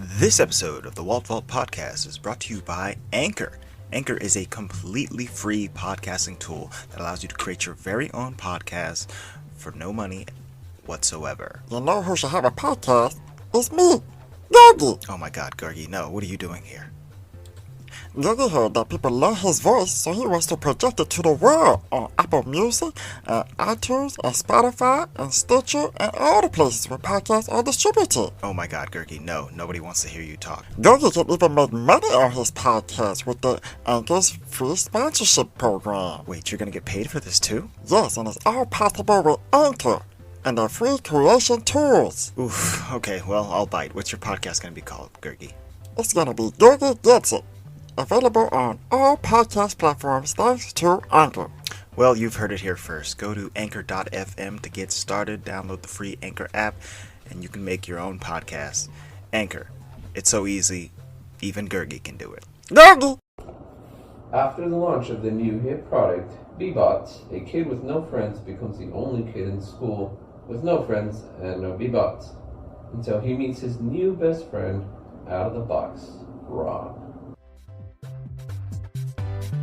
This episode of the Walt Vault podcast is brought to you by Anchor. Anchor is a completely free podcasting tool that allows you to create your very own podcast for no money whatsoever. You know who should have a podcast? It's me, Yogi. Oh my god, Gorgie, no, what are you doing here? Yogi heard that people love his voice, so he wants to project it to the world on Apple Music, and iTunes, and Spotify, and Stitcher, and all the places where podcasts are distributed. Oh my god, Gorgie, no, nobody wants to hear you talk. Yogi can even make money on his podcast with the Anchor's free sponsorship program. Wait, you're gonna get paid for this too? Yes, and it's all possible with Anchor and their free creation tools. Oof, okay, well, I'll bite. What's your podcast gonna be called, Gorgie? It's gonna be Yogi Gets It. Available on all podcast platforms thanks to Anchor. Well, you've heard it here first. Go to Anchor.fm to get started. Download the free Anchor app, and you can make your own podcast. Anchor. It's so easy, even Gorgie can do it. Yogi! After the launch of the new hit product, Bebot, a kid with no friends becomes the only kid in school with no friends and no Bebot, until he meets his new best friend out of the box, Ron.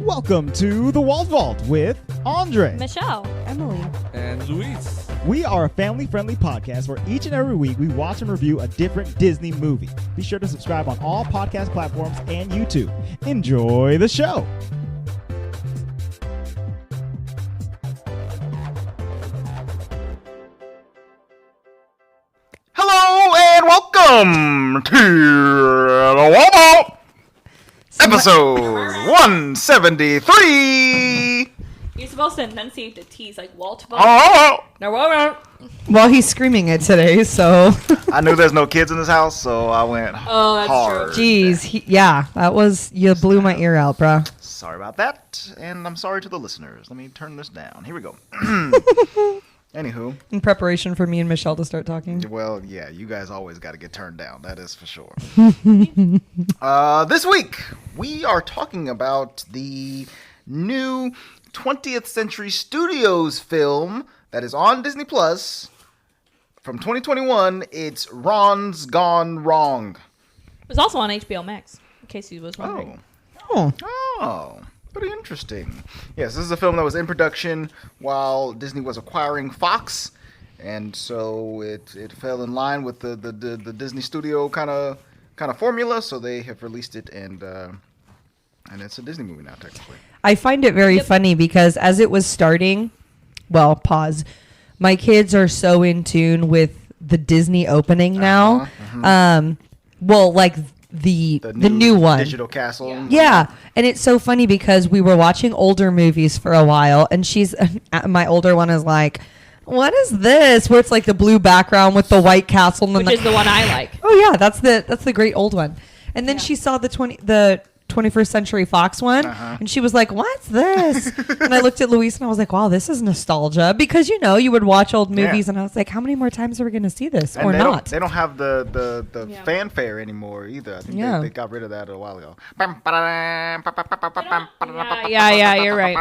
Welcome to the Walt Vault with Andre, Michelle, Emily, and Luis. We are a family-friendly podcast where each and every week we watch and review a different Disney movie. Be sure to subscribe on all podcast platforms and YouTube. Enjoy the show. Hello and welcome to the Walt Vault, episode 173. you're supposed to enunciate the T's like Walt Vault. Oh, No, won't. well, he's screaming it today, so. I knew there's no kids in this house, so I went That's hard. true. Jeez, that was, you blew my ear out, bruh. Sorry about that, and I'm sorry to the listeners. Let me turn this down. Here we go. Anywho. In preparation for me and Michelle to start talking. Well, yeah, you guys always got to get turned down. That is for sure. This week, we are talking about the new 20th Century Studios film that is on Disney Plus from 2021. It's Ron's Gone Wrong. It was also on HBO Max, in case you was wondering. Oh, pretty interesting. Yes, this is a film that was in production while Disney was acquiring Fox, and so it fell in line with the Disney Studio kind of formula. So they have released it, and it's a Disney movie now, technically. I find it very funny because as it was starting, well, pause. My kids are so in tune with the Disney opening now. Well, like the new one. Digital Castle. Yeah, and it's so funny because we were watching older movies for a while, and my older one is like, "What is this?" Where it's like the blue background with the white castle, and Which is the one I like. Oh yeah, that's the great old one. And then she saw the 21st Century Fox one, and she was like, "What's this?" And I looked at Luis and I was like, "Wow, this is nostalgia," because you would watch old movies, and I was like, "How many more times are we going to see this And or not?" They don't have the fanfare anymore either. I think they got rid of that a while ago. Yeah, you're right.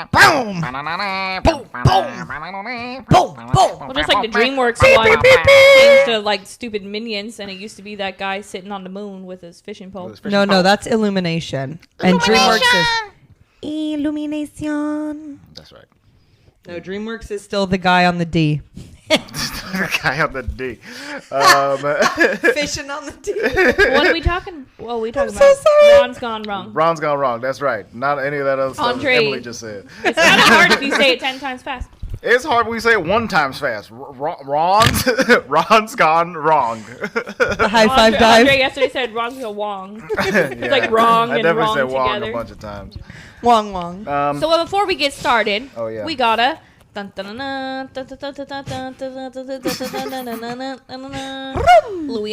Boom! Boom! Well, just like the DreamWorks one changed to like stupid minions, and it used to be that guy sitting on the moon with his fishing pole. No, that's Illumination. And DreamWorks is Illumination. That's right. No, DreamWorks is still the guy on the D. The guy on the D. Fishing on the D. What are we talking? Well, we talking I'm about so sorry. Ron's Gone Wrong. Ron's Gone Wrong. That's right. Not any of that other stuff Andre. Emily just said. It's kind of hard if you say it 10 times fast. It's hard when we say it one time fast. Ron's Gone Wrong. The high five dive. Andre yesterday said Ron's Go Wong. It's like wrong and wrong I definitely said Wong together. a bunch of times. Wong Wong. So before we get started, Oh, yeah. we gotta. Louis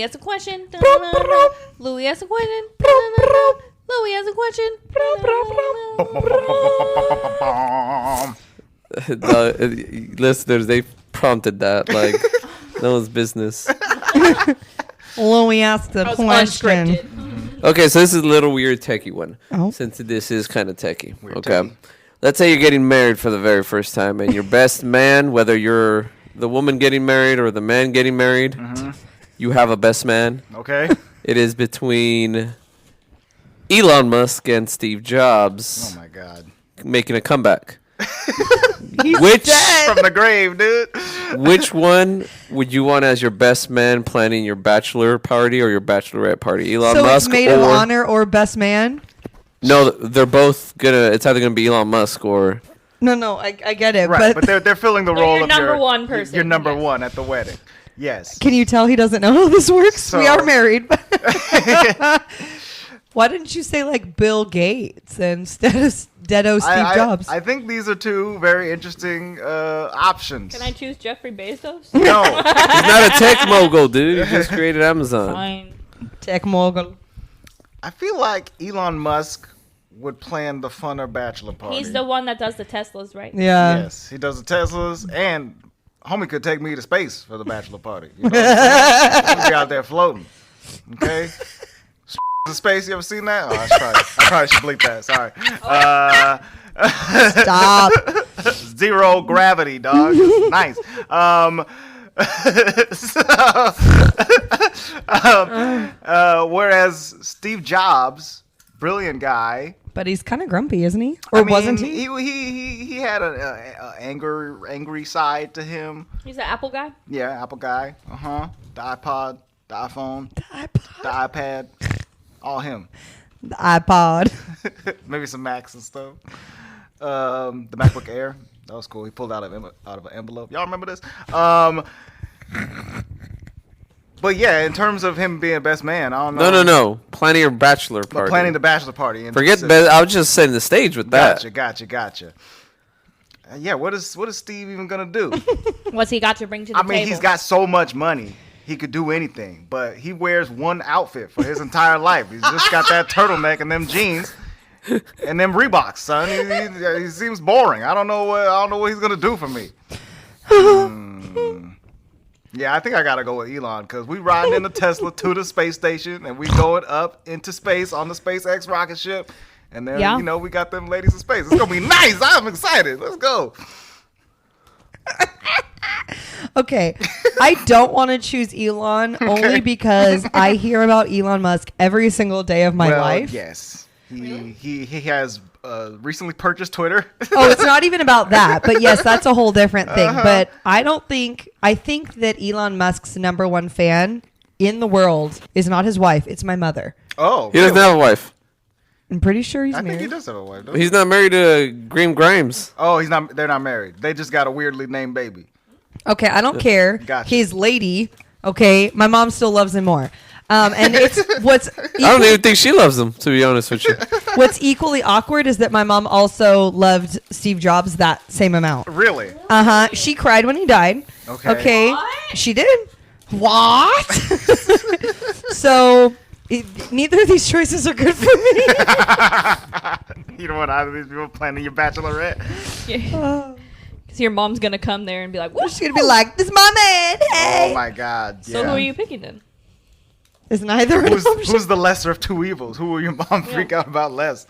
has a question. Louis has a question. Louis has a question. The listeners, they prompted that like no one's business. Louis asked a That was question. unscripted. Okay, so this is a little weird techie one. Oh. Since this is kind of techie. Weird Okay. techie. Let's say you're getting married for the very first time, and your best man, whether you're the woman getting married or the man getting married, you have a best man. Okay. It is between Elon Musk and Steve Jobs Oh my God. making a comeback. He's Which dead. From the grave, dude. which one would you want as your best man planning your bachelor party or your bachelorette party? Elon So Musk it's maid or of honor or best man? no? They're both gonna. It's either gonna be Elon Musk or No, I get it. Right, but but they're filling the They're role your of number one person, Your number yes. one at the wedding. Yes. can you tell he doesn't know how this works? We So- are married. Why didn't you say like Bill Gates instead of Deado Steve Jobs? I think these are two very interesting options. Can I choose Jeffrey Bezos? No. he's not a tech mogul, dude. He just created Amazon. Fine. Tech mogul. I feel like Elon Musk would plan the funner bachelor party. He's the one that does the Teslas, right? Yeah. Yes, he does the Teslas, and homie could take me to space for the bachelor party. You know what I'm saying? I'll be out there floating. Okay? The space, you ever seen that? Oh, I probably should bleep that. Sorry. Stop. Zero gravity, dog. It's nice. Whereas Steve Jobs, brilliant guy. But he's kind of grumpy, isn't he? Or wasn't he? He had a angry side to him. He's an Apple guy. Yeah, Apple guy. The iPod, the iPhone, The iPod. the iPad, all him. The iPod. Maybe some Macs and stuff. The MacBook Air, that was cool. He pulled out of an envelope. Y'all remember this? But yeah, in terms of him being best man, I don't know. No. Planning your bachelor But party. planning the bachelor party. Forget. I was just setting the stage with that. Gotcha. Yeah, what is Steve even gonna do? What's he got to bring to the I mean, table? he's got so much money. He could do anything, but he wears one outfit for his entire life. He's just got that turtleneck and them jeans and them Reeboks, son. He seems boring. I don't know what he's gonna do for me. Yeah, I think I gotta go with Elon because we riding in the Tesla to the space station and we going up into space on the SpaceX rocket ship, and then Yeah. we got them ladies in space. It's gonna be nice. I'm excited. Let's go. Okay. I don't want to choose Elon only because I hear about Elon Musk every single day of my life. Yes, he has recently purchased Twitter. Oh, it's not even about that. But yes, that's a whole different thing. But I think that Elon Musk's number one fan in the world is not his wife. It's my mother. Oh, He doesn't really? have a wife. I'm pretty sure he's I think he married. does have a wife. Doesn't he? He's not married to Graham Grimes. Oh, he's not. They're not married. They just got a weirdly named baby. Okay, I don't care. Gotcha. His lady. Okay, my mom still loves him more. And it's I don't even think she loves him, to be honest with you. what's equally awkward is that my mom also loved Steve Jobs that same amount. Really? She cried when he died. Okay. She did. What? So neither of these choices are good for me. You don't want either of these people planning your bachelorette. Because your mom's gonna come there and be like, "What?" She's gonna be like, "This is my man." Hey. Oh my God. So Yeah. who are you picking then? Is neither an option. Who's the lesser of two evils? Who will your mom freak out about less?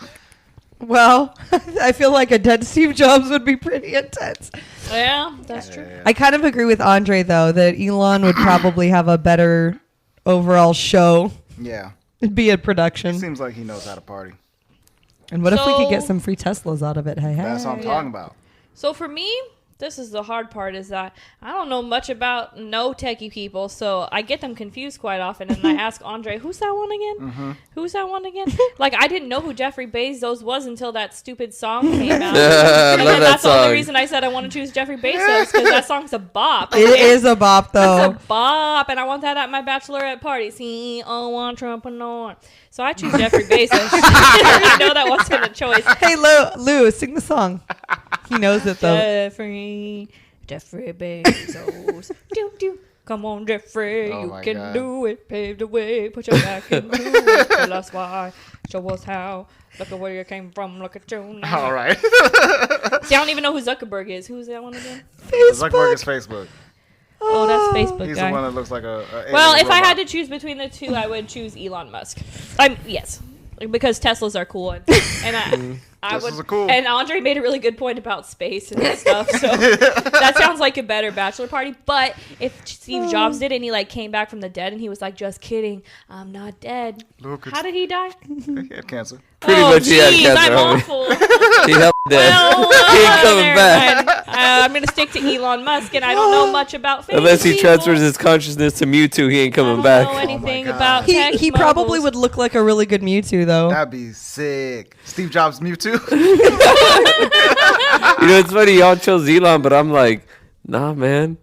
Well, I feel like a dead Steve Jobs would be pretty intense. Yeah, that's true. I kind of agree with Andre though that Elon would probably have a better overall show. Yeah. It'd be a production. Seems like he knows how to party. And what if we could get So- some free Teslas out of it? Hey, That's what I'm hey. talking about. So for me, this is the hard part is that I don't know much about no techie people, so I get them confused quite often. And I ask Andre, who's that one again? Mm-hmm. Who's that one again? Like, I didn't know who Jeffrey Bezos was until that stupid song came out. I And love then that that's the only song. reason I said I want to choose Jeffrey Bezos, because that song's a bop. It is a bop though. It's a bop, and I want that at my bachelorette party. See, entrepreneur. So I choose Jeffrey Bezos. You know that wasn't a choice. Hey Lou, sing the song. He knows it though. Jeffrey Bezos. do, do. Come on, Jeffrey, Oh you my can God. do it. Pave the way, put your back into it. Tell us why, show us how. Look at where you came from. Look at you now. All right. See, I don't even know who Zuckerberg is. Who's that one again? Zuckerberg is Facebook. Oh, that's Facebook He's guy. the one that looks like a Well, alien if I had robot. to choose between the two, I would choose Elon Musk. Yes. because Teslas are cool, and I would. Teslas are cool. And Andre made a really good point about space and stuff. So that sounds like a better bachelor party. But if Steve Jobs did, and he like came back from the dead, and he was like, "Just kidding, I'm not dead." Look, How did he die? he had cancer. Pretty much he had cancer, I'm homie. awful. He helped dead. Well, He ain't coming never back. mind. I'm gonna stick to Elon Musk, and I don't know much about famous Unless he people. transfers his consciousness to Mewtwo, he ain't I coming don't back. know anything God. about He tech probably moguls. would look like a really good Mewtwo though. That'd be sick. Steve Jobs Mewtwo. You know, it's funny y'all chose Elon, but I'm like, nah, man.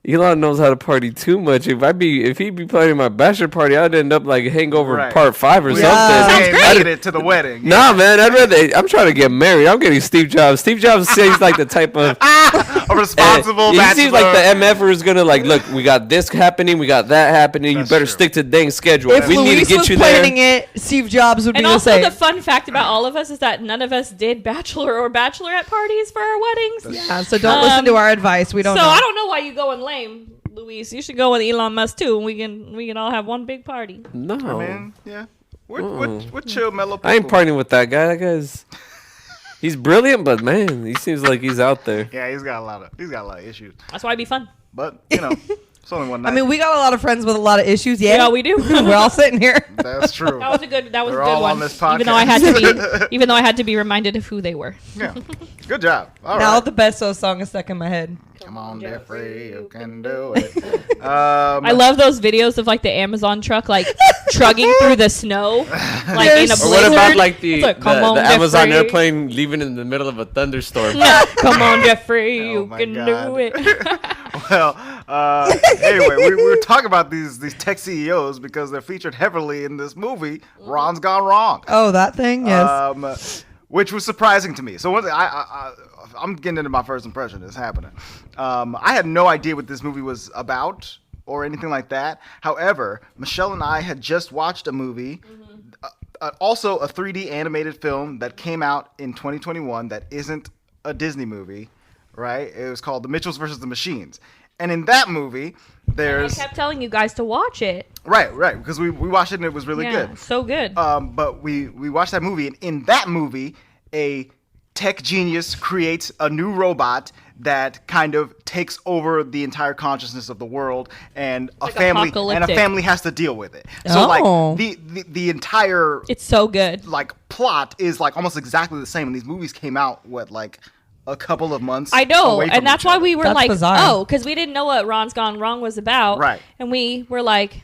Elon knows how to party too much. If he'd be planning my bachelor party, I'd end up like Hangover Right. Part 5 or We something. ain't I'd- making it to the wedding. Nah, man. I'm trying to get married. I'm getting Steve Jobs. Steve Jobs seems like the type of A responsible he bachelor. seems like the MFer is gonna like, look, we got this happening, we got that happening. That's you better true. stick to the dang schedule. If we need Luis to get was you there. planning it, Steve Jobs would be And the also, same. the fun fact about all of us is that none of us did bachelor or bachelorette parties for our weddings. Yeah, so don't listen to our advice. We don't so know. I don't know why you going lame, Luis. You should go with Elon Musk too, and we can all have one big party. No, Man, yeah. We're chill, mellow people. I ain't partying with that guy. That guy's he's brilliant, but man, he seems like he's out there. Yeah, he's got a lot of issues. That's why it'd be fun. But it's only one night. I mean, we got a lot of friends with a lot of issues. Yeah, Yeah, we do. We're all sitting here. that's true. That was a good We're good all one. on this Even though I had podcast. to be even though I had to be reminded of who they were. Yeah. Good job. All Now right. the best song is stuck in my head. Come on, Jeffrey, you can do it. I love those videos of like the Amazon truck like trugging through the snow like in a Yes. Or blizzard. what about like the It's like, come on, Amazon Jeffrey. airplane leaving in the middle of a thunderstorm? Come on, Jeffrey, Oh you my can God. do it. Well, anyway, we were talking about these tech CEOs because they're featured heavily in this movie, Ron's Gone Wrong. Oh, that thing. Yes. Which was surprising to me. So one thing, I'm getting into my first impression. It's happening. I had no idea what this movie was about or anything like that. However, Michelle and I had just watched a movie, also a 3D animated film that came out in 2021 that isn't a Disney movie, right? It was called The Mitchells versus the Machines. And in that movie, I there's... kept telling you guys to watch it. Right, because we watched it and it was really good. So good. But we watched that movie, and in that movie, a tech genius creates a new robot that kind of takes over the entire consciousness of the world, and a Like family apocalyptic. has to deal with it. So Oh. like the entire It's so good. like plot is like almost exactly the same, and these movies came out like a couple of months. I know, away from and that's each why other. we were That's like, bizarre. oh, because we didn't know what Ron's Gone Wrong was about. Right. And we were like,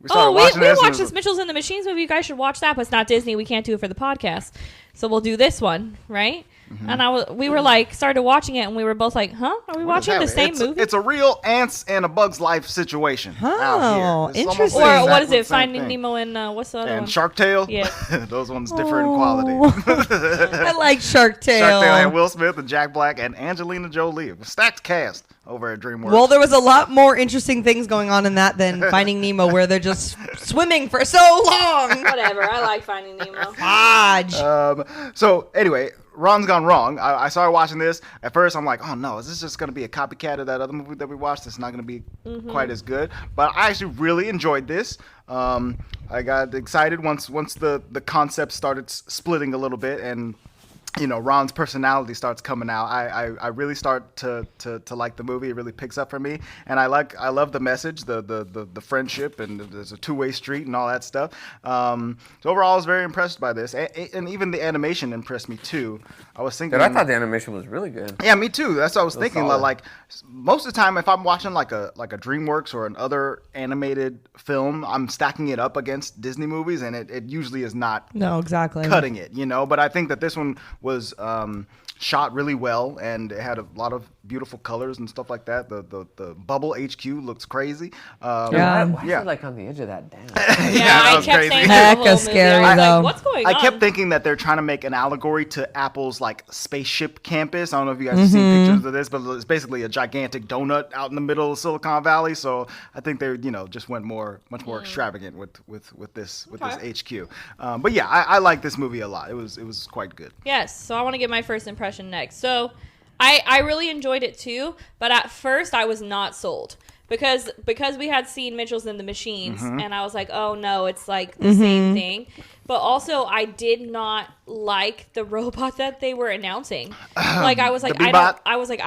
We started oh, we watching this, and watched it this was- Mitchells and the Machines movie. You guys should watch that, but it's not Disney. We can't do it for the podcast. So we'll do this one, right? Mm-hmm. And we were like, started watching it, and we were both like, huh? Are we What is watching the happening? same movie? It's a real ants and a bug's life situation out Oh, here. It's almost interesting. the or exact what is it? same Finding thing. Nemo and what's the other And one? Shark Tale. Yeah. Those ones differ in quality. I like Shark Tale. Shark Tale had Will Smith and Jack Black and Angelina Jolie. Stacked cast over at DreamWorks. Well, there was a lot more interesting things going on in that than Finding Nemo, where they're just swimming for so long. Whatever. I like Finding Nemo. Hodge. So anyway, Ron's Gone Wrong. I started watching this. At first, I'm like, oh no, is this just going to be a copycat of that other movie that we watched? It's not going to be quite as good. But I actually really enjoyed this. I got excited once the concept started splitting a little bit, and Ron's personality starts coming out. I really start to like the movie. It really picks up for me, and I love the message, the friendship, and there's a two-way street and all that stuff. So overall, I was very impressed by this, and even the animation impressed me too. I was thinking, Dude, I thought the animation was really good. yeah, me too. That's what I was thinking. solid. Like most of the time, if I'm watching like a DreamWorks or another animated film, I'm stacking it up against Disney movies, and it usually is not No, exactly. cutting it, But I think that this one was shot really well, and it had a lot of beautiful colors and stuff like that. The bubble HQ looks crazy. Yeah. Why Yeah. is it like on the edge of that dam? Yeah, that I was kept crazy. saying Hecka that the whole movie. scary, I was though. like, what's going on? I kept thinking that they're trying to make an allegory to Apple's like spaceship campus. I don't know if you guys have seen pictures of this, but it's basically a gigantic donut out in the middle of Silicon Valley. So I think they, just went much more extravagant with this HQ. But yeah, I like this movie a lot. It was quite good. Yes, so I want to get my first impression next. So I really enjoyed it too, but at first I was not sold. Because we had seen Mitchells and the Machines, and I was like, oh no, it's like the same thing. but also I did not like the robot that they were announcing. Like I was like, I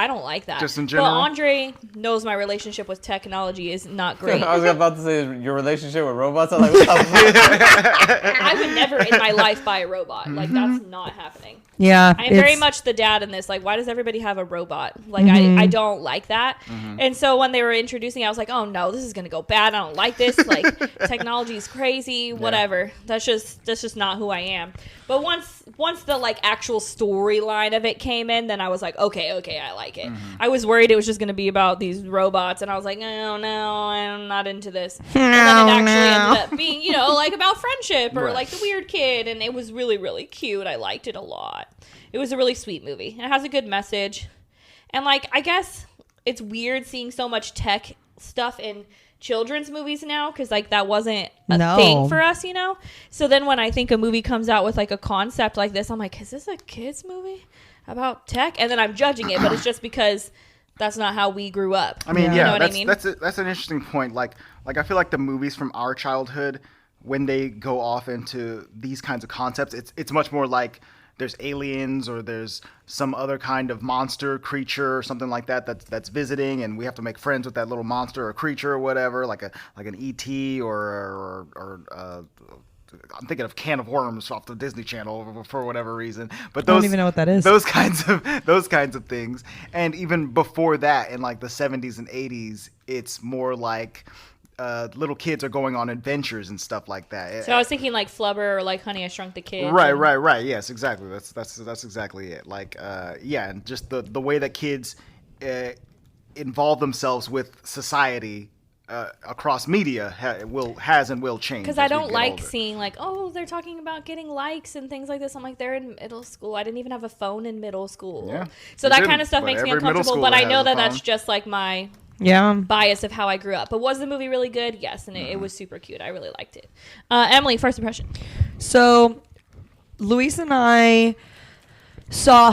don't like that. Just in general? But Andre knows my relationship with technology is not great. I was about to say your relationship with robots. I was like, what the fuck? I would never in my life buy a robot. Like that's not happening. Yeah. I'm very much the dad in this. Like, why does everybody have a robot? Like, I don't like that. And so when they were introducing it, I was like, oh no, this is gonna go bad. I don't like this. Like, technology is crazy. Whatever. That's just not who I am. But once the like actual storyline of it came in, then I was like, okay, I like it. I was worried it was just gonna be about these robots, and I was like, oh no, I'm not into this. And then it actually ended up being, you know, like about friendship or like the weird kid, and it was really, really cute. I liked it a lot. It was a really sweet movie. It has a good message. And, like, I guess it's weird seeing so much tech stuff in children's movies now because, like, that wasn't a thing for us, you know? So then when I think a movie comes out with, like, a concept like this, I'm like, is this a kid's movie about tech? And then I'm judging it, but it's just because that's not how we grew up. I mean, you know what I mean? that's an interesting point. Like I feel like the movies from our childhood, when they go off into these kinds of concepts, it's much more like there's aliens or there's some other kind of monster creature or something like that's visiting, and we have to make friends with that little monster or creature or whatever, like an ET or I'm thinking of Can of Worms off the Disney Channel for whatever reason. But those, I don't even know what that is. Those kinds of things, and even before that, in like the 70s and 80s, it's more like little kids are going on adventures and stuff like that. So I was thinking like Flubber or like Honey, I Shrunk the Kids. Right. Yes, exactly. That's exactly it. Like, and just the way that kids involve themselves with society across media has and will change. Because I don't like seeing like, oh, they're talking about getting likes and things like this. I'm like, they're in middle school. I didn't even have a phone in middle school. Yeah, so that kind of stuff makes me uncomfortable. But I know that that's just like my bias of how I grew up. But was the movie really good? Yes, and it was super cute. I really liked it. Emily, first impression. So Luis and I saw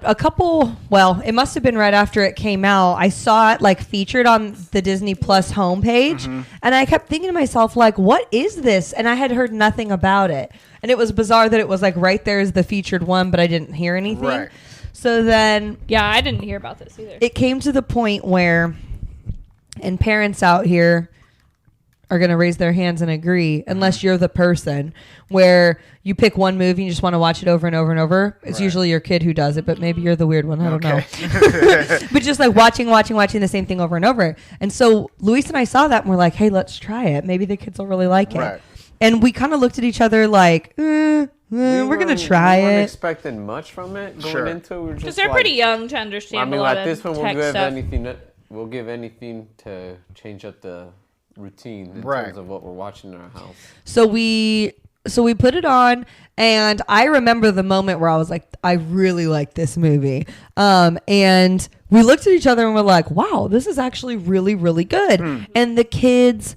a couple. Well, it must have been right after it came out. I saw it like featured on the Disney Plus homepage, and I kept thinking to myself like, "What is this?" And I had heard nothing about it, and it was bizarre that it was like right there is the featured one, but I didn't hear anything. Right. So then, I didn't hear about this either. It came to the point where, and parents out here are going to raise their hands and agree, unless you're the person where you pick one movie and you just want to watch it over and over and over. It's usually your kid who does it, but maybe you're the weird one. I don't know. But just like watching the same thing over and over. And so Luis and I saw that and we're like, hey, let's try it. Maybe the kids will really like it. Right. And we kind of looked at each other like, we're going to try we weren't it. expecting much from it going into it. We were just Because they're pretty young to understand a lot of this one tech stuff. We'll give anything to change up the routine in Right. terms of what we're watching in our house. So we put it on, and I remember the moment where I was like, I really like this movie. And we looked at each other and we're like, wow, this is actually really, really good. And the kids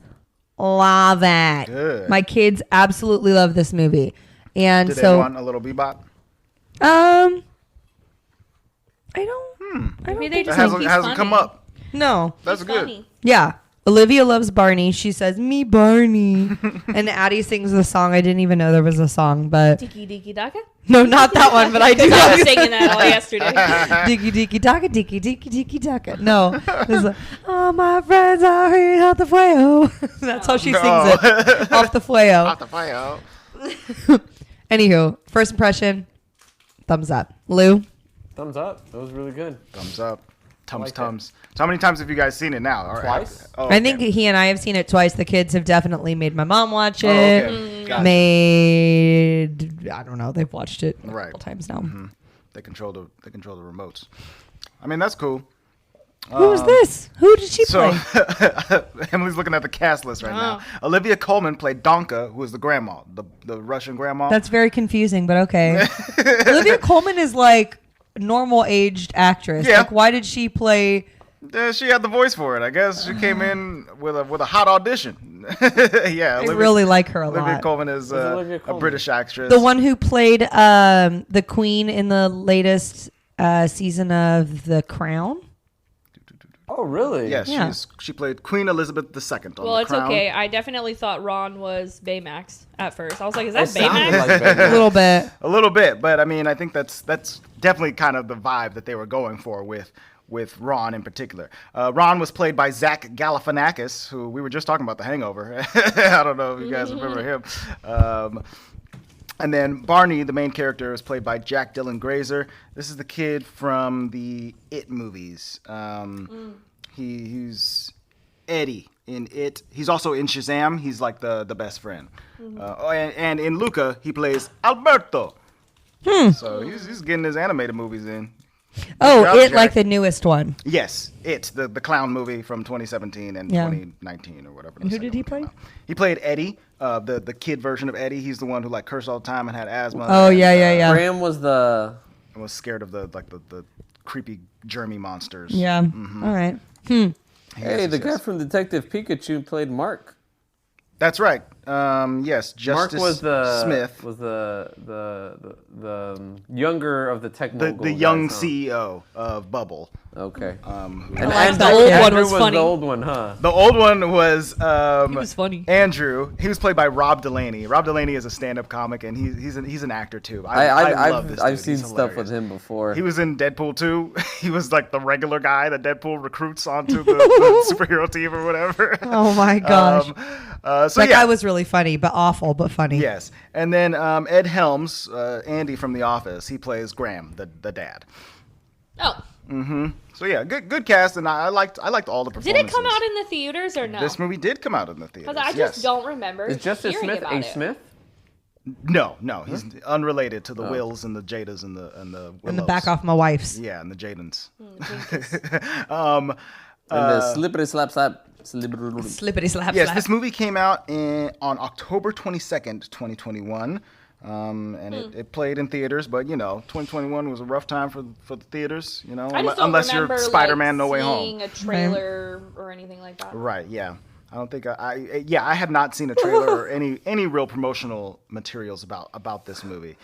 love it. Good. My kids absolutely love this movie. And Did so they want a little bebop? I don't Maybe they think just That think hasn't, he's hasn't come funny. up. no. That's He's good. funny. Yeah. Olivia loves Barney. She says, me Barney. And Addie sings the song. I didn't even know there was a song, but Diki Diki Daka? no, not that one, but I do. I was singing that all yesterday. Dicky dicky daka dicky dicky dicky daka. No, there's a, all my friends are here out the fuego. That's how she sings it off the fuego. Off the fire. Anywho, first impression, thumbs up. Lou, Thumbs up. That was really good. Thumbs up. Tums like tums. So how many times have you guys seen it now? Or Twice. Oh, I think he and I have seen it twice. The kids have definitely made my mom watch it. okay. Gotcha. Made I don't know. They've watched it a couple times now. They control the remotes. I mean, that's cool. Who was this? Who did she So play? Emily's looking at the cast list right now. Olivia Coleman played Donka, who is the grandma, the Russian grandma. That's very confusing, but okay. Olivia Coleman is like normal aged actress. Yeah. Like, why did she play? She had the voice for it. I guess she came in with a hot audition. Yeah, I really like her a Olivia lot. Coleman is Olivia a Coleman? British actress. The one who played the queen in the latest season of The Crown. Oh, really? Yes, Yeah. she played Queen Elizabeth II on Well, The it's Crown. okay. I definitely thought Ron was Baymax at first. I was like, is that It sounded Baymax? like Baymax. A little bit. A little bit, but I mean, I think that's definitely kind of the vibe that they were going for with Ron in particular. Ron was played by Zach Galifianakis, who we were just talking about The Hangover. I don't know if you guys remember him. And then Barney, the main character, is played by Jack Dylan Grazer. This is the kid from the It movies. He's Eddie in It. He's also in Shazam. He's like the best friend. And in Luca, he plays Alberto. So he's getting his animated movies in. Oh, Good job, it Jack. like the newest one. Yes, It, the clown movie from 2017 and Yeah. 2019 or whatever. And who did he play? He played Eddie, the kid version of Eddie. He's the one who like cursed all the time and had asthma. Oh, and, yeah. Graham was the. and was scared of the creepy germy monsters. Yeah. All right. Hey, Yes, the yes, guy yes. from Detective Pikachu played Mark. That's right. Yes, Mark Justice was the Smith, was the younger of the tech the mogul young guys, huh? CEO of Bubble. Okay. Who- And like Andrew, the old one Andrew was funny. the old one, huh? The old one was He was funny. Andrew. He was played by Rob Delaney. Rob Delaney is a stand-up comic, and he's an actor too. I love this. I've dude. seen He's stuff with hilarious. him before. He was in Deadpool 2. He was like the regular guy that Deadpool recruits onto the superhero team or whatever. Oh, my gosh. So That yeah. guy was really funny, but awful, but funny. Yes. And then Ed Helms, Andy from The Office, he plays Graham, the dad. Oh, So yeah, good cast, and I liked all the did performances. it come out in the theaters or no? This movie did come out in the theaters. Because I just yes. don't remember. Is Justice hearing Smith about a it. Smith? No, he's unrelated to the Wills and the Jadas and the And the Willows. back off my wife's. Yeah, and the Jadens. And the slippery slap slap. Slippity slap Yes, slap. this movie came out on October 22nd, 2021. And it played in theaters, but 2021 was a rough time for the theaters, I just don't unless remember, you're Spider-Man like, No Way seeing Home. a trailer or anything like that. Right, yeah. I don't think I have not seen a trailer or any real promotional materials about this movie.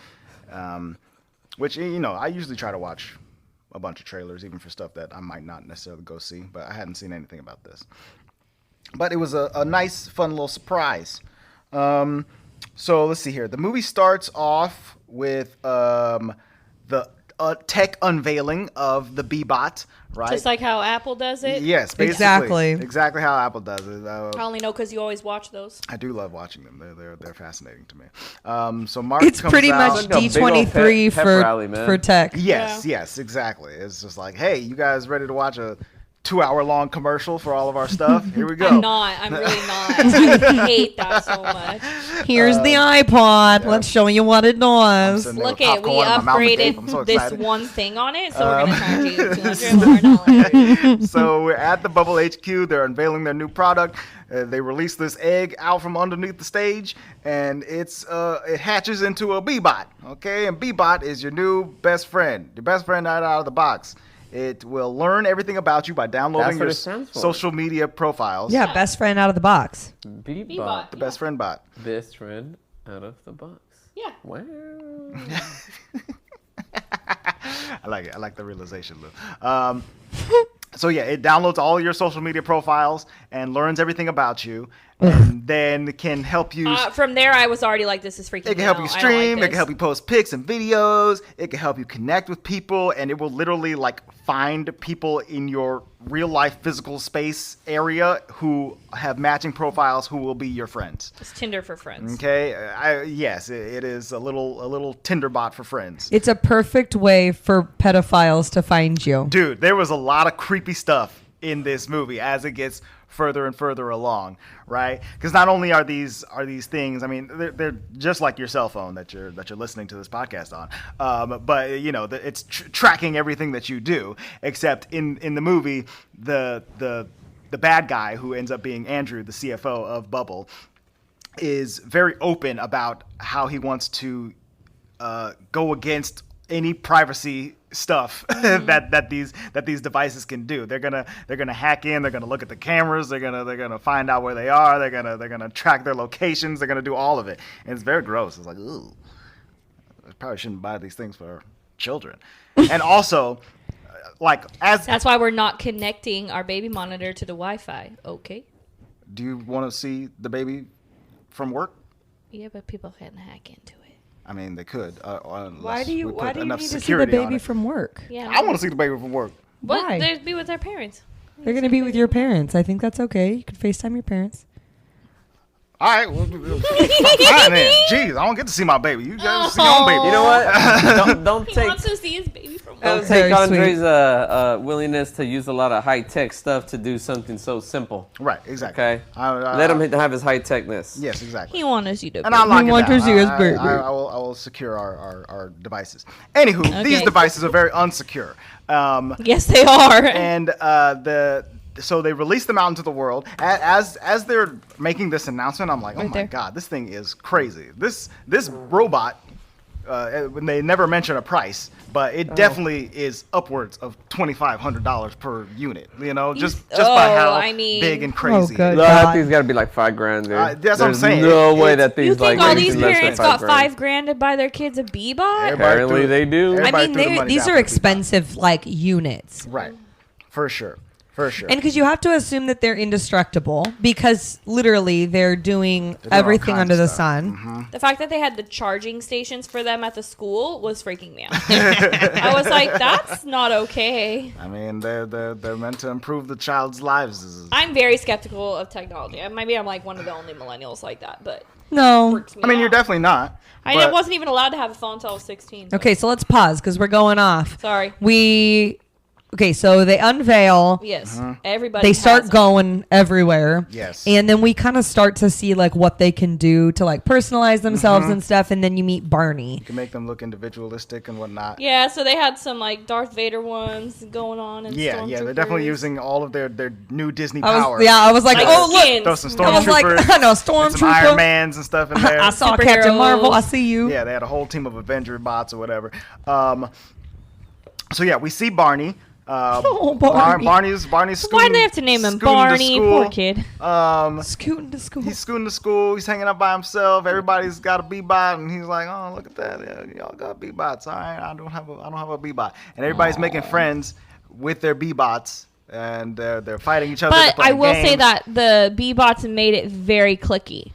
Which I usually try to watch a bunch of trailers even for stuff that I might not necessarily go see, but I hadn't seen anything about this. But it was a nice, fun little surprise. So let's see here. The movie starts off with the tech unveiling of the Bebot, right? Just like how Apple does it. Yes, basically. Exactly. Exactly how Apple does it. I only know because you always watch those. I do love watching them. They're fascinating to me. So Mark It's comes pretty out. much Like a big old D23 pep for rally, man. for tech. Yes, exactly. It's just like, hey, you guys ready to watch a 2-hour-long commercial for all of our stuff? Here we go. I'm not. I'm really not. I hate that so much. Here's the iPod. Let's show you what it does. sitting there Look with at, we popcorn in my mouth and vape. I'm so upgraded this excited. one thing on it, so we're going to charge you $200 more. So we're at the Bubble HQ. They're unveiling their new product. They release this egg out from underneath the stage, and it hatches into a Bebot. Okay, and Bebot is your new best friend. Your best friend right out of the box. It will learn everything about you by downloading That's what your it stands for. social media profiles. Yeah, best friend out of the box. Bebop. The best friend bot. Best friend out of the box. Yeah. Wow. I like it. I like the realization, Lou. So yeah, it downloads all your social media profiles and learns everything about you, and then can help you. From there, I was already like, this is freaking It can me help out. you I don't stream. like It can help you post pics and videos. It can help you connect with people, and it will literally like find people in your real life physical space area who have matching profiles who will be your friends. It's Tinder for friends. Okay. Yes, it is a little Tinder bot for friends. It's a perfect way for pedophiles to find you. Dude, there was a lot of creepy stuff in this movie as it gets further and further along, right? Because not only are these things, I mean, they're just like your cell phone that you're listening to this podcast on, but it's tracking everything that you do. Except in the movie, the bad guy who ends up being Andrew, the CFO of Bubble, is very open about how he wants to go against any privacy stuff that these devices can do. They're gonna hack in. They're gonna look at the cameras. They're gonna find out where they are. They're gonna track their locations. They're gonna do all of it. And it's very gross. It's like, ooh, I probably shouldn't buy these things for children. And also, like as That's why we're not connecting our baby monitor to the Wi-Fi. Okay. do you want to see the baby from work? Yeah, but people can hack into it. I mean, they could. Why do you need to see the security on baby it. from work? Yeah. I want to see the baby from work. But Why? they'd be with their parents. They're going to be with your parents. I think that's okay. You can FaceTime your parents. All right, well, fine then. Jeez, I don't get to see my baby. You guys see your own baby. You know what? Don't He take wants to see his baby from don't work. Very take Andre's willingness to use a lot of high tech stuff to do something so simple. Right, exactly. Okay, I- let him have his high techness. Yes, exactly. He wants to see the And baby. I like We it want that. to see his I baby. will secure our devices. Anywho, these Okay. devices are very unsecure. Yes, they are. And so they release them out into the world. As they're making this announcement, I'm like, oh Right my there. god, this thing is crazy. This robot. When they never mention a price, but it definitely is upwards of $2,500 per unit. You know, just by how I mean- big and crazy. Oh, good. it No, is. that thing's got to be like $5,000. Dude. That's what I'm There's saying. No way It's- that You these think like all these anything less than parents got $5,000. $5,000 to buy their kids a Bebot? Everybody Apparently threw- they do. everybody I mean, threw the money these down are for expensive, like, units. Right, for sure. For sure. And because you have to assume that they're indestructible because literally they're doing all everything kinds under of the stuff. sun. The fact that they had the charging stations for them at the school was freaking me out. I was like, that's not okay. I mean, they're meant to improve the child's lives. I'm very skeptical of technology. Maybe I'm like one of the only millennials like that, but No. freaks me I mean, you're out. definitely not. I but- wasn't even allowed to have a phone until I was 16. Okay, so let's pause because we're going off. Sorry. Okay, so they unveil. Yes. Everybody They start has going everywhere. Yes. And then we kind of start to see like what they can do to like personalize themselves Mm-hmm. and stuff. And then you meet Barney. You can make them look individualistic and whatnot. Yeah, so they had some like Darth Vader ones going on. And Yeah, they're definitely Stormtroopers. using all of their new Disney I power. was like, Like oh, look. skins. Throw some I was like, stormtroopers. I know, and some Iron Stormtrooper. Mans and stuff in there. I saw Superheroes. Captain Marvel. I see you. Yeah, they had a whole team of Avenger bots or whatever. So yeah, we see Barney. Oh, Barney. Barney's scooting. Why do they have to name him scooting to Barney? school. Poor kid. Scooting to school. He's scooting to school. He's hanging out by himself. Everybody's got a B-bot, and he's like, "Oh, look at that! Yeah, y'all got B-bots. All right, I don't have a B-bot." And everybody's making friends with their B-bots, and they're fighting each other. But I will say that the B-bots made it very clicky.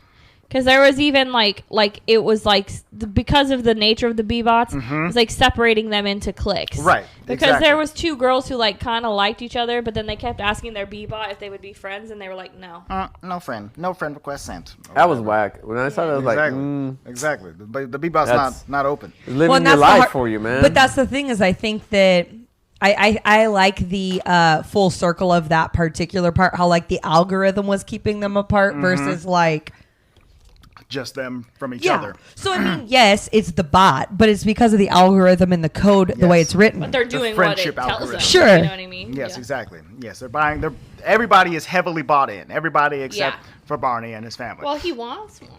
Because there was even like it was like because of the nature of the B-bots, it was like separating them into cliques. Right, Because exactly. there was two girls who like kind of liked each other, but then they kept asking their B-bot if they would be friends, and they were like, no. no friend request sent. That was whack. When I saw that, I was Exactly. The B-bot's That's- not open. living and your that's the life hard- for you, man. But that's the thing is I think that I like the full circle of that particular part, how like the algorithm was keeping them apart versus like Just them from each other. So I mean, yes, it's the bot, but it's because of the algorithm and the code, the way Yes. it's written. But they're doing what it friendship tells algorithm. them. Sure. You know what I mean? Yes, Yeah. exactly. Yes, they're buying. Everybody is heavily bought in. Everybody except Yeah. for Barney and his family. Well, he wants one.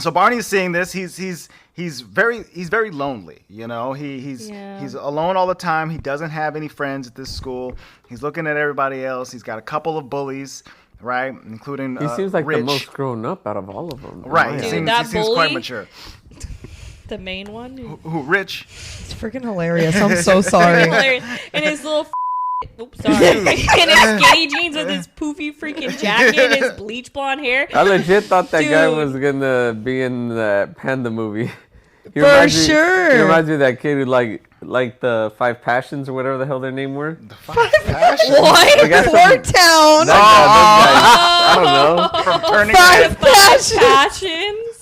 So Barney is seeing this. He's very lonely. You know, he's alone all the time. He doesn't have any friends at this school. He's looking at everybody else. He's got a couple of bullies, right, including he seems like Rich. the most grown up out of all of them. Right, Dude, he seems that quite bully- mature. The main one. Who Rich? It's freaking hilarious. I'm so sorry. Hilarious. And his little oops, sorry. And his skinny jeans with his poofy freaking jacket and his bleach blonde hair. I legit thought that guy Dude. was gonna be in the Panda movie. He For reminds me- sure. He reminds me of that kid who like the Five Passions or whatever the hell their name were. Fashion. What? The guy from- Port Town. That guy, I don't know. From Turning Five Red. Passion. Passions.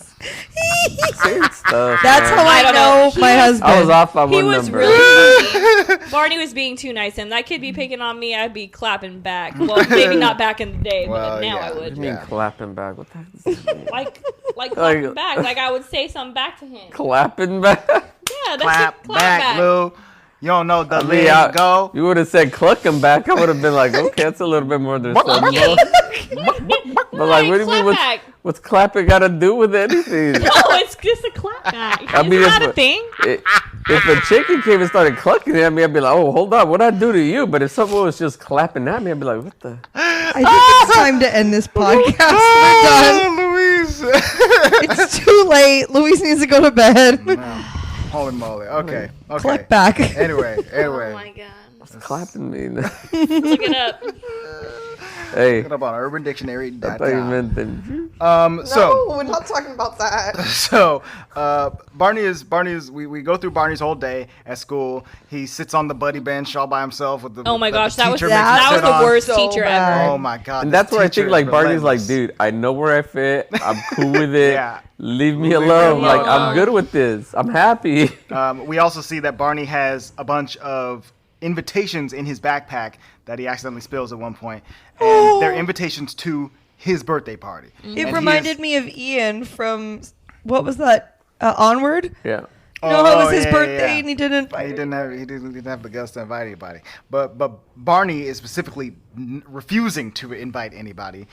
Same stuff. That's man. how I don't know know. my He was- husband. I was off by He one was number. really funny. Barney was being too nice, and that kid be picking on me, I'd be clapping back. Well, maybe not back in the day, Well, but now yeah. I What would. do you mean Yeah. clapping back? What the heck does that mean? Like clapping back. Like I would say something back to him. Clapping back? Yeah, that's Clap back, Lou. You don't know the Yeah, lingo. you would have said cluck him back. I would have been like, okay, that's a little bit more understandable. But like, what do you mean? clap back. What's clapping got to do with anything? No, it's just a clap back. I mean, Isn't that if a thing? If a chicken came and started clucking at me, I'd be like, oh, hold on, what'd I do to you? But if someone was just clapping at me, I'd be like, what the? I think it's time to end this podcast. We're done. Louise. It's too late. Louise needs to go to bed. Holy moly. Okay. Click back. Anyway. Oh my god. Clapping me. Look it up. Hey, Look it up on Urban Dictionary. I thought you meant then. So No, we're not talking about that. So Barney is we go through Barney's whole day at school. He sits on the buddy bench all by himself with the Oh my gosh, that was teacher makes him that was sit the on. worst So teacher bad. ever. Oh my god. And this that's where I teacher think is like Barney's like, relentless. dude, I know where I fit. I'm cool with it. Yeah. Leave me Leave me alone. alone. Like I'm good with this. I'm happy. We also see that Barney has a bunch of invitations in his backpack that he accidentally spills at one point, and they're invitations to his birthday party. It reminded me of Ian from, what was that? Onward? Yeah. No, it was his yeah, birthday yeah. and he didn't invite He didn't have the guts to invite anybody. But Barney is specifically refusing to invite anybody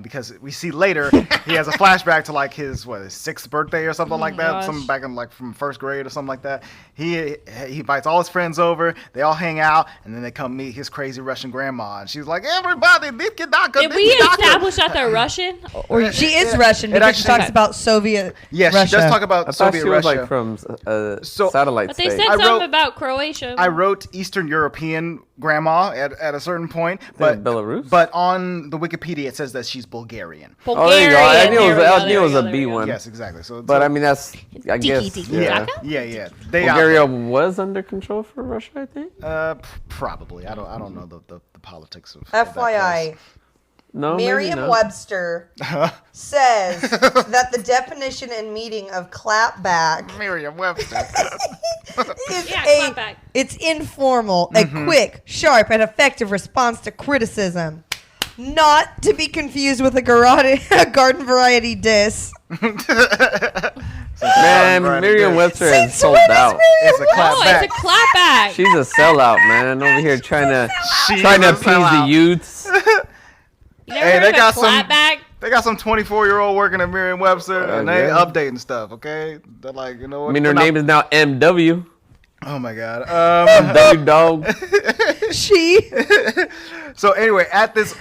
because we see later he has a flashback to like his sixth birthday or something like that, gosh. something back in like from first grade or something like that. He invites all his friends over. They all hang out, and then they come meet his crazy Russian grandma, and she's like, "Everybody, Did we establish that they're Russian? Or she is Russian because she actually- talks about Soviet Yeah, Russia. she does talk about I thought Soviet she was Russia. like from So- satellite But they state. said I something wrote- about Croatia. I wrote Eastern European grandma at a certain point, but Belarus? But on the Wikipedia it says that she's Bulgarian. Oh, there you go. I knew it was, There we I knew it was go, a there we B go. one. Yes, exactly. So, But I mean, that's I guess. tiki Yeah. taka? yeah. They Bulgaria was under control for Russia, I think. probably. I don't know the politics of that FYI, No, maybe not. Merriam-Webster says that the definition and meaning of clapback place. Merriam-Webster. is Yeah, a clapback. it's informal, a quick, sharp, and effective response to criticism, not to be confused with a garden variety diss. Man, Merriam-Webster is Since sold when is out. It's a Oh, clapback. it's a clapback. She's a sellout, man. Over here trying to She's appease a the sellout. youths. You never Hey, heard they of a got some- clapback? They got some 24-year-old working at Merriam-Webster, and they yeah. updating stuff. Okay, they're like, you know what? I mean, her name is now MW. Oh my god. MW dog. She So anyway, at this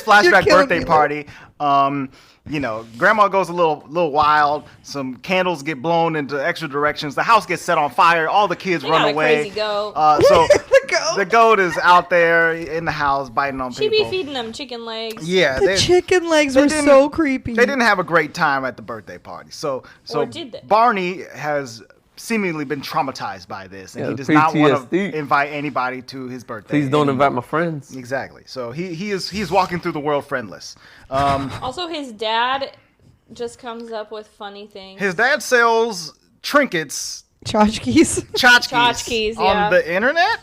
flashback killing birthday me, party, Grandma goes a little wild. Some candles get blown into extra directions. The house gets set on fire. All the kids They run got a away. crazy goat. So goat. the goat is out there in the house biting on She people. be feeding them chicken legs. Yeah, the chicken legs were didn't- so creepy. They didn't have a great time at the birthday party. So Or did they? Barney has seemingly been traumatized by this, and Yeah, he does not want to PTSD. invite anybody to his birthday. Please don't anymore. invite my friends. Exactly. So he's walking through the world friendless. Also, his dad just comes up with funny things. His dad sells trinkets, Tchotchkes. Tchotchkes, on yeah. the internet.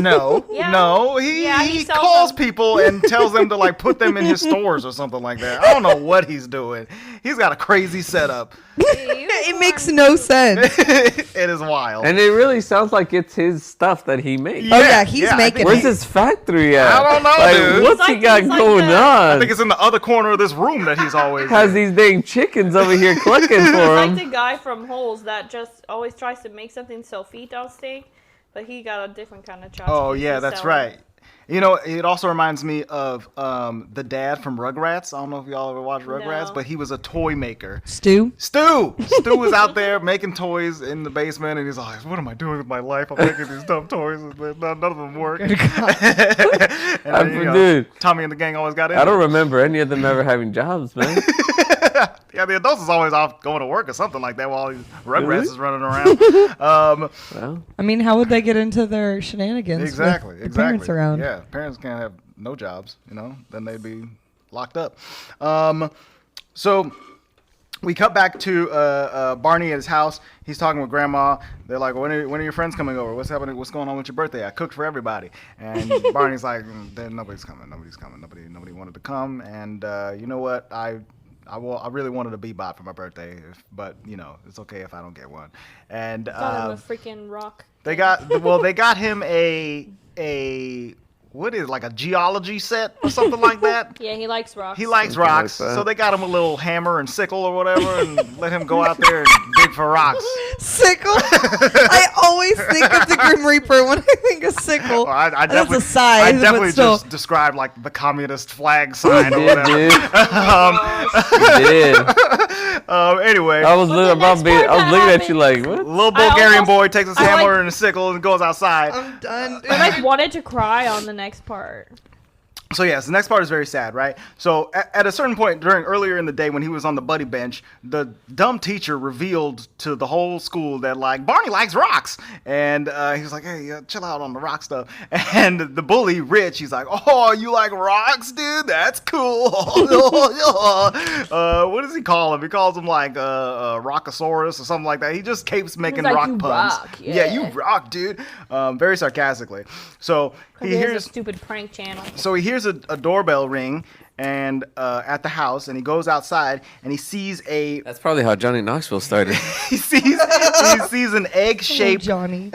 No, Yeah. no. He Yeah, he sells calls them. people and tells them to like put them in his stores or something like that. I don't know what he's doing. He's got a crazy setup. It makes no sense. It is wild. And it really sounds like it's his stuff that he makes. Oh, yeah, he's I making think Where's it. his factory at? I don't know, like, dude. What's It's he like- got it's like going the- I on? think it's in the other corner of this room that he's always Has in. these dang chickens over here clucking for Like him. the guy from Holes that just always tries to make something so feet don't stink, but he got a different kind of tchotchke. Oh yeah, that's right. You know, it also reminds me of the dad from Rugrats. I don't know if y'all ever watched Rugrats, No. but he was a toy maker. Stew. Stu was out there making toys in the basement, and he's like, "What am I doing with my life? I'm making these dumb toys, and none of them work." And then, Dude. Tommy and the gang always got in. I don't remember any of them ever having jobs, man. Yeah, the adults is always off going to work or something like that while these Rugrats Really? is running around. Well, I mean, how would they get into their shenanigans? Exactly. With the parents around. Yeah, parents can't have no jobs, then they'd be locked up. So we cut back to Barney at his house. He's talking with Grandma. They're like, when are your friends coming over? What's happening? What's going on with your birthday? I cooked for everybody. And Barney's like, nobody's coming. Nobody's coming. Nobody wanted to come. And you know what? I really wanted a Bebop for my birthday, but it's okay if I don't get one. And Got him a freaking rock. they got him a what is it, like a geology set or something like that. Yeah, he likes rocks. He likes Something rocks, like that. so they got him a little hammer and sickle or whatever, and let him go out there and dig for rocks. Sickle. I always think of the Grim Reaper when I think of sickle. Well, I That's definitely, a scythe, I but definitely still. just described like the communist flag sign or you whatever. did, dude. You did. Anyway, I was But looking, the next part I was that looking at you happens- like, what? little Bulgarian almost- boy takes his I hammer like- and a sickle and goes outside. I'm done. I wanted to cry on the next part. So yes, the next part is very sad, right? So at a certain point earlier in the day when he was on the buddy bench, the dumb teacher revealed to the whole school that like Barney likes rocks, and he was like, "Hey, chill out on the rock stuff." And the bully Rich, he's like, "Oh, you like rocks, dude? That's cool." What does he call him? He calls him like Rockosaurus or something like that. He just keeps making like, rock "You puns. rock, Yeah, you yeah." rock, dude. Very sarcastically. So he He has a hears. stupid prank channel. So he hears a doorbell ring and at the house, and he goes outside and he sees That's probably how Johnny Knoxville started. he sees an egg-shaped Johnny.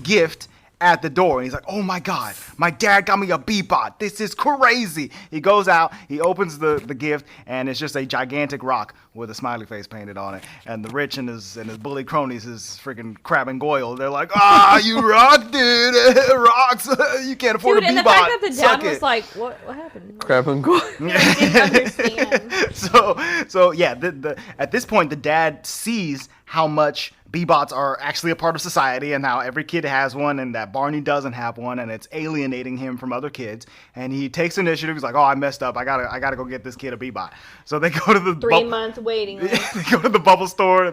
gift at the door, and he's like, "Oh my God, my dad got me a Bebot. This is crazy." He goes out, he opens the gift, and it's just a gigantic rock with a smiley face painted on it. And the Rich and his bully cronies, his freaking Crab and Goyle, they're like, "Ah, you rock, dude. Rocks. You can't afford Dude, a and Bebot. the fact that the Suck dad was it." like, what happened? Crap and go. I didn't understand. So yeah, at this point, the dad sees how much Bebots are actually a part of society and how every kid has one and that Barney doesn't have one, and it's alienating him from other kids. And he takes initiative. He's like, "Oh, I messed up. I gotta go get this kid a Bebot." So they go to the 3-month waiting list. they go to the bubble store.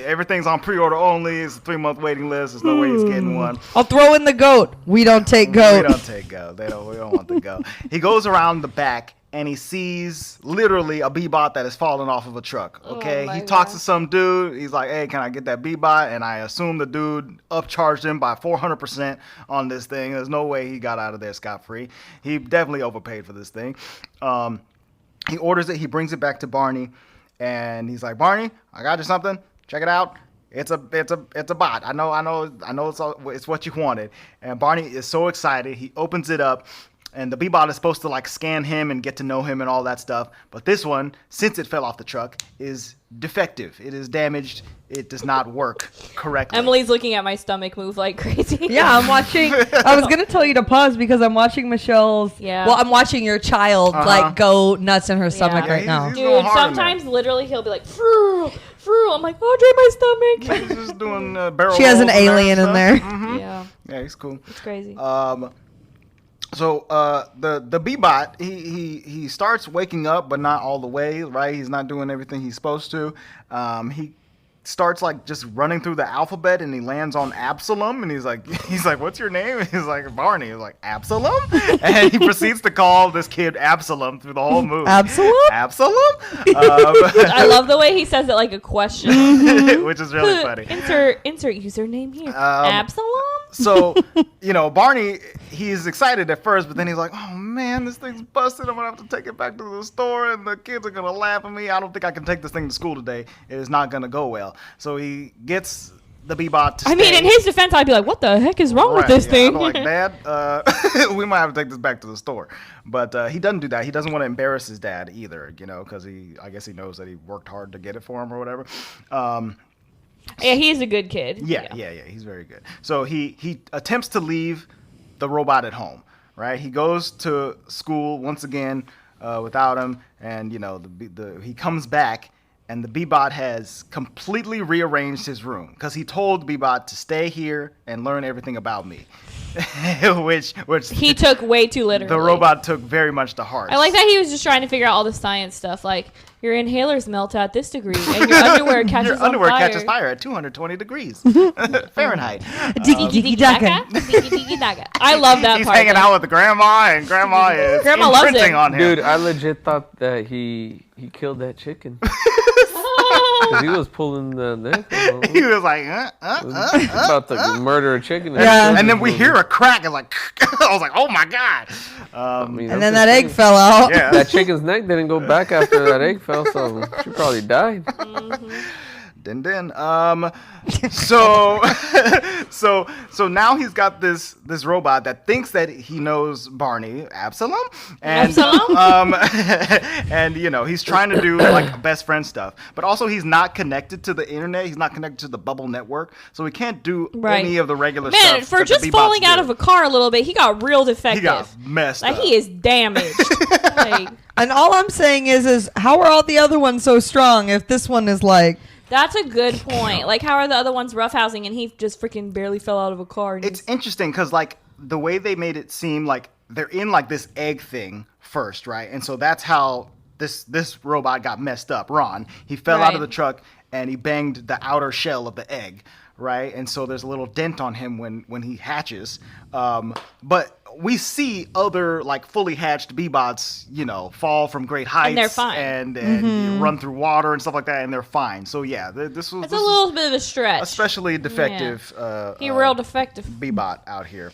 Everything's on pre-order only. It's a 3-month waiting list. There's no way he's getting one. I'll throw in the goat. We don't take goat. We don't take goat. We don't want the goat. He goes around the back and he sees literally a Bebot that has fallen off of a truck. Okay, Oh he my talks God. to some dude. He's like, "Hey, can I get that Bebot?" And I assume the dude upcharged him by 400% on this thing. There's no way he got out of there scot-free. He definitely overpaid for this thing. He orders it. He brings it back to Barney, and he's like, "Barney, I got you something. Check it out. It's a bot. I know. It's what you wanted." And Barney is so excited. He opens it up, and the Bebot is supposed to like scan him and get to know him and all that stuff. But this one, since it fell off the truck, is defective. It is damaged. It does not work correctly. Emily's looking at my stomach move like crazy. Yeah, I'm watching. I was gonna tell you to pause because I'm watching Michelle's. Yeah. Well, I'm watching your child like go nuts in her stomach Yeah, right now. he's going Dude, hard on sometimes literally he'll be like, "Froo, froo." I'm like, "Oh, drain my stomach." He's just doing barrel She has an rolls and alien in stuff. there. Yeah, Yeah, he's cool. it's crazy. So the Bebot he starts waking up, but not all the way. Right, he's not doing everything he's supposed to. He starts like just running through the alphabet, and he lands on Absalom, and he's like, "What's your name?" He's like, "Barney." He's like, "Absalom," and he proceeds to call this kid Absalom through the whole movie. Absalom? Absalom, I love the way he says it like a question. which is really funny. Insert username here. Absalom. So, Barney, he's excited at first, but then he's like, "Oh man, this thing's busted. I'm gonna have to take it back to the store, and the kids are gonna laugh at me. I don't think I can take this thing to school today. It is not gonna go well." So he gets the Bebot to I mean, stay. in his defense, I'd be like, "What the heck is wrong with this thing?" I'm like, "Dad, we might have to take this back to the store." But he doesn't do that. He doesn't want to embarrass his dad either, because I guess he knows that he worked hard to get it for him or whatever. Yeah, he's a good kid. Yeah, he's very good. So he attempts to leave the robot at home, right? He goes to school once again without him, and he comes back, and the Bebot has completely rearranged his room because he told Bebot to stay here and learn everything about me, which He took way too literally. the robot took very much to heart. I like that he was just trying to figure out all the science stuff, like your inhalers melt at this degree, and your underwear catches Your underwear on fire. catches fire at 220 degrees Fahrenheit. Diggy diggy daka. Diggy daga. I love that He's part. hanging out with the grandma, and grandma is Grandma loves imprinting it. on him. Dude, I legit thought that he killed that chicken. 'Cause he was pulling the He was like, about to murder a chicken. Yeah. and then we hear a crack, and like, I was like, oh my god. And then that egg fell out. Yeah. That chicken's neck didn't go back after that egg fell, so she probably died. Din. So so now he's got this robot that thinks that he knows Barney, Absalom, and and he's trying to do like best friend stuff, but also he's not connected to the internet. He's not connected to the bubble network, so he can't do any of the regular stuff. Man, for just falling out of a car a little bit, he got real defective. He got messed up. He is damaged. And all I'm saying is how are all the other ones so strong if this one is like... That's a good point. Like, how are the other ones roughhousing and he just freaking barely fell out of a car? And it's interesting because, like, the way they made it seem like they're in, like, this egg thing first, right? And so that's how this robot got messed up. Ron, he fell out of the truck and he banged the outer shell of the egg, right? And so there's a little dent on him when he hatches. But we see other like fully hatched B-bots, fall from great heights and they're fine, and run through water and stuff like that, and they're fine. So yeah, this was a little bit of a stretch, especially defective. He real defective B-bot out here,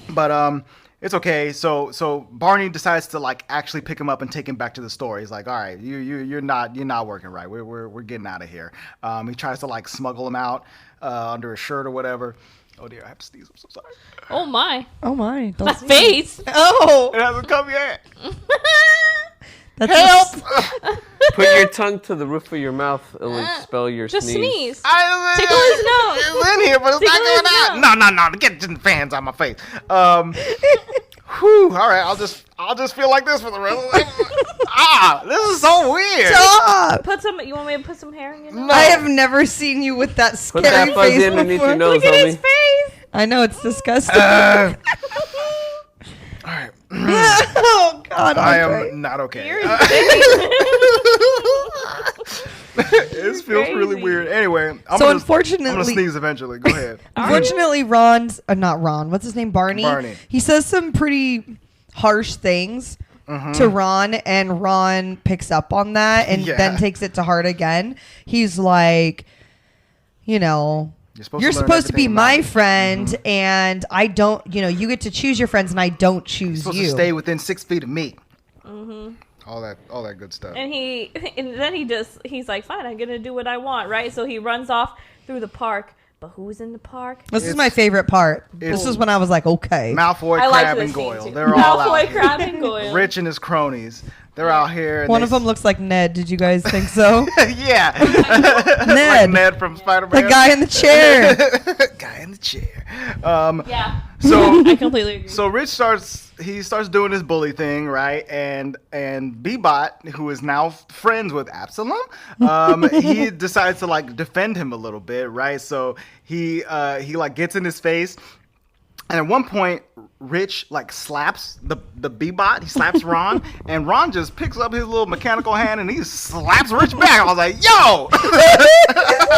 but it's okay. So Barney decides to like actually pick him up and take him back to the store. He's like, all right, you're not working right. We're getting out of here. He tries to like smuggle him out under a shirt or whatever. Oh dear, I have to sneeze. I'm so sorry. Oh my. My face. Oh. It hasn't come yet. Help! Put your tongue to the roof of your mouth and expel your just sneeze. Tickle his nose. It's in here, but it's not going out. No. Get the fans on my face. Whew. All right, I'll just feel like this for the rest of the this is so weird. Stop! You want me to put some hair in your nose? I have never seen you with that scary Put that fuzz face underneath before. your nose, Look at his homie. face. I know, it's disgusting. All right. Oh, God. I Andre. am not okay. You're insane. This feels really weird. Anyway, I'm gonna sneeze eventually. Go ahead. Unfortunately, not Ron. What's his name? Barney. He says some pretty harsh things to Ron, and Ron picks up on that and then takes it to heart again. He's like, you're supposed to be my friend, and I don't, you get to choose your friends, and I don't choose you're supposed you. to stay within 6 feet of me. All that good stuff. And then he's like, fine, I'm gonna do what I want, right? So he runs off through the park. But who's in the park? This is my favorite part. This is when I was like, okay. Malfoy, Crabbe, and Goyle. They're all out Malfoy, here. Crabbe, and Goyle. Rich and his cronies. They're out here. And One of them looks like Ned. Did you guys think so? Yeah. Ned. Like Ned from Spider-Man. The guy in the chair. Guy in the chair. Yeah. So I completely agree. So Rich starts doing his bully thing, right? And B-Bot, who is now friends with Absalom, he decides to like defend him a little bit, right? So he like gets in his face. And at one point, Rich like slaps the B-Bot. He slaps Ron, and Ron just picks up his little mechanical hand and he slaps Rich back. I was like, "Yo!"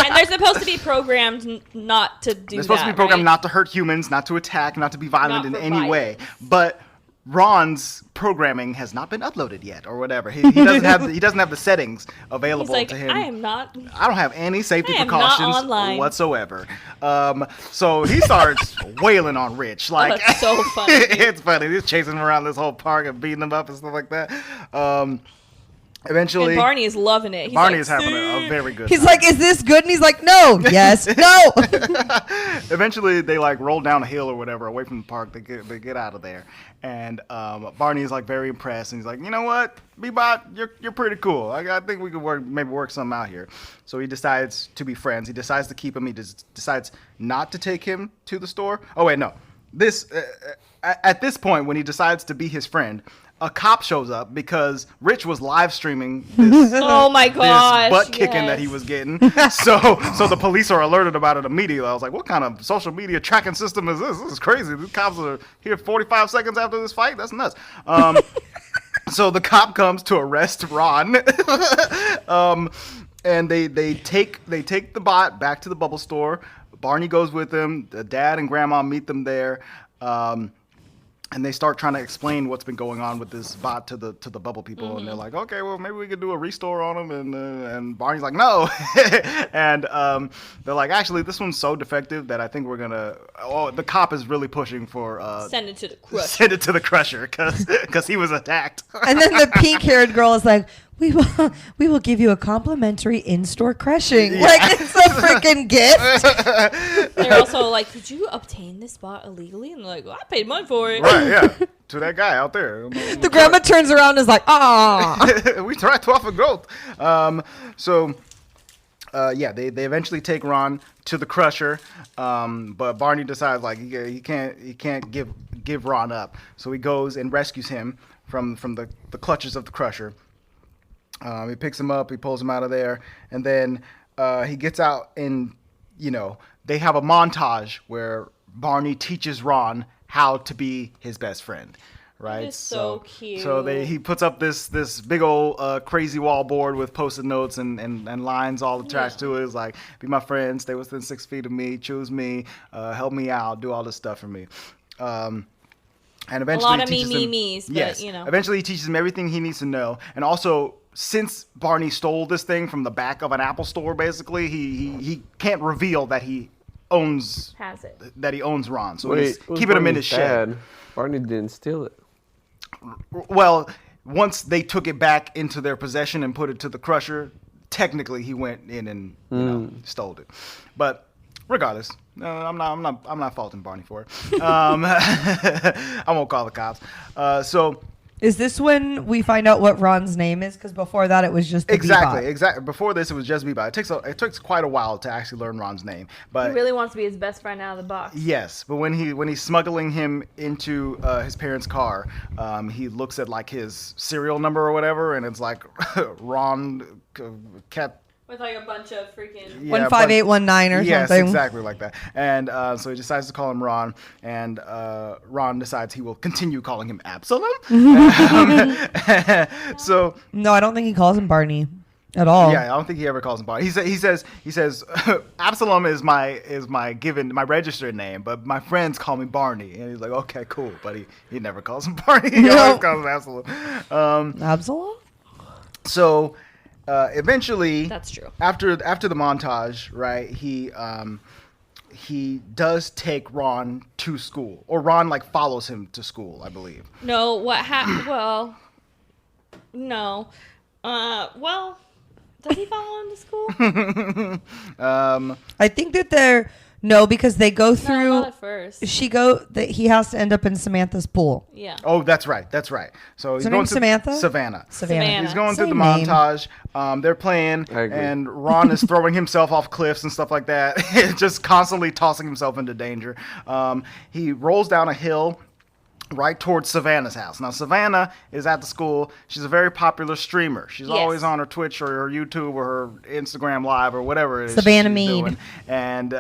And they're supposed to be programmed not to do that. They're supposed to be programmed not to hurt humans, not to attack, not to be violent in any way. But Ron's programming has not been uploaded yet, or whatever. He doesn't have the settings available He's like, to him. I am not. I don't have any safety I am not precautions online. whatsoever. So he starts wailing on Rich. Like, that's so funny. It's funny. He's chasing him around this whole park and beating him up and stuff like that. Eventually, and Barney is loving it. Barney is having a very good He's time. like, is this good? And he's like, no. Yes. No. Eventually, they like roll down a hill or whatever away from the park. They get out of there. And Barney is like very impressed. And he's like, you know what, B-Bot, you're pretty cool. I think we could work something out here. So he decides to be friends. He decides to keep him. He decides not to take him to the store. Oh, wait, no. At this point, when he decides to be his friend, a cop shows up because Rich was live streaming this, oh my gosh, this butt kicking that he was getting. So the police are alerted about it immediately. I was like, what kind of social media tracking system is this? This is crazy. These cops are here 45 seconds after this fight. That's nuts. So the cop comes to arrest Ron. And they take the bot back to the bubble store. Barney goes with them. The dad and grandma meet them there. And they start trying to explain what's been going on with this bot to the bubble people, and they're like, "Okay, well, maybe we could do a restore on them." And Barney's like, "No," and they're like, "Actually, this one's so defective that I think we're gonna." Oh, the cop is really pushing for send it to the crusher. Send it to the crusher because he was attacked. And then the pink-haired girl is like, we will give you a complimentary in-store crushing. Like it's a freaking gift. They're also like, "Did you obtain this spot illegally?" And they're like, well, "I paid money for it." Right, yeah. To that guy out there. The grandma turns around and is like, "Ah." We tried to offer growth. They eventually take Ron to the Crusher, but Barney decides like he can't give Ron up, so he goes and rescues him from the clutches of the Crusher. He picks him up, he pulls him out of there, and then he gets out and they have a montage where Barney teaches Ron how to be his best friend. Right, It is so cute. So he puts up this big old crazy wall board with post-it notes and lines all attached to it. It's like, be my friend, stay within 6 feet of me, choose me, help me out, do all this stuff for me. And eventually, a lot of me's, yes, but eventually he teaches him everything he needs to know, and also. Since Barney stole this thing from the back of an Apple store, basically, he can't reveal that he owns Ron. So he's keeping him in his shed. Barney didn't steal it. Well, once they took it back into their possession and put it to the Crusher, technically he went in and stole it. But regardless, I'm not faulting Barney for it. I won't call the cops. Is this when we find out what Ron's name is? Because before that, it was just the Bebop. Exactly. Before this, it was just Bebop. It takes quite a while to actually learn Ron's name, but he really wants to be his best friend out of the box. Yes, but when he's smuggling him into his parents' car, he looks at like his serial number or whatever, and it's like Ron kept. With like a bunch of freaking 15819 or yes, something. Yes, exactly like that. And so he decides to call him Ron, and Ron decides he will continue calling him Absalom. So no, I don't think he calls him Barney at all. Yeah, I don't think he ever calls him Barney. He says Absalom is my registered name, but my friends call me Barney. And he's like, okay, cool, but he never calls him Barney. He always calls him Absalom. Absalom? So. Eventually, that's true. After the montage, right? He does take Ron to school, or Ron like follows him to school, I believe. No, what happened? Well, no. Well, does he follow him to school? I think that they're. No, because they go through. No, not at first. He has to end up in Samantha's pool. Yeah. Oh, that's right. So he's going to Samantha? Savannah. Savannah. He's going Same through the name. montage. They're playing, and Ron is throwing himself off cliffs and stuff like that, just constantly tossing himself into danger. He rolls down a hill right towards Savannah's house. Now, Savannah is at the school. She's a very popular streamer. She's always on her Twitch or her YouTube or her Instagram Live or whatever it is Savannah she's Mead. doing. And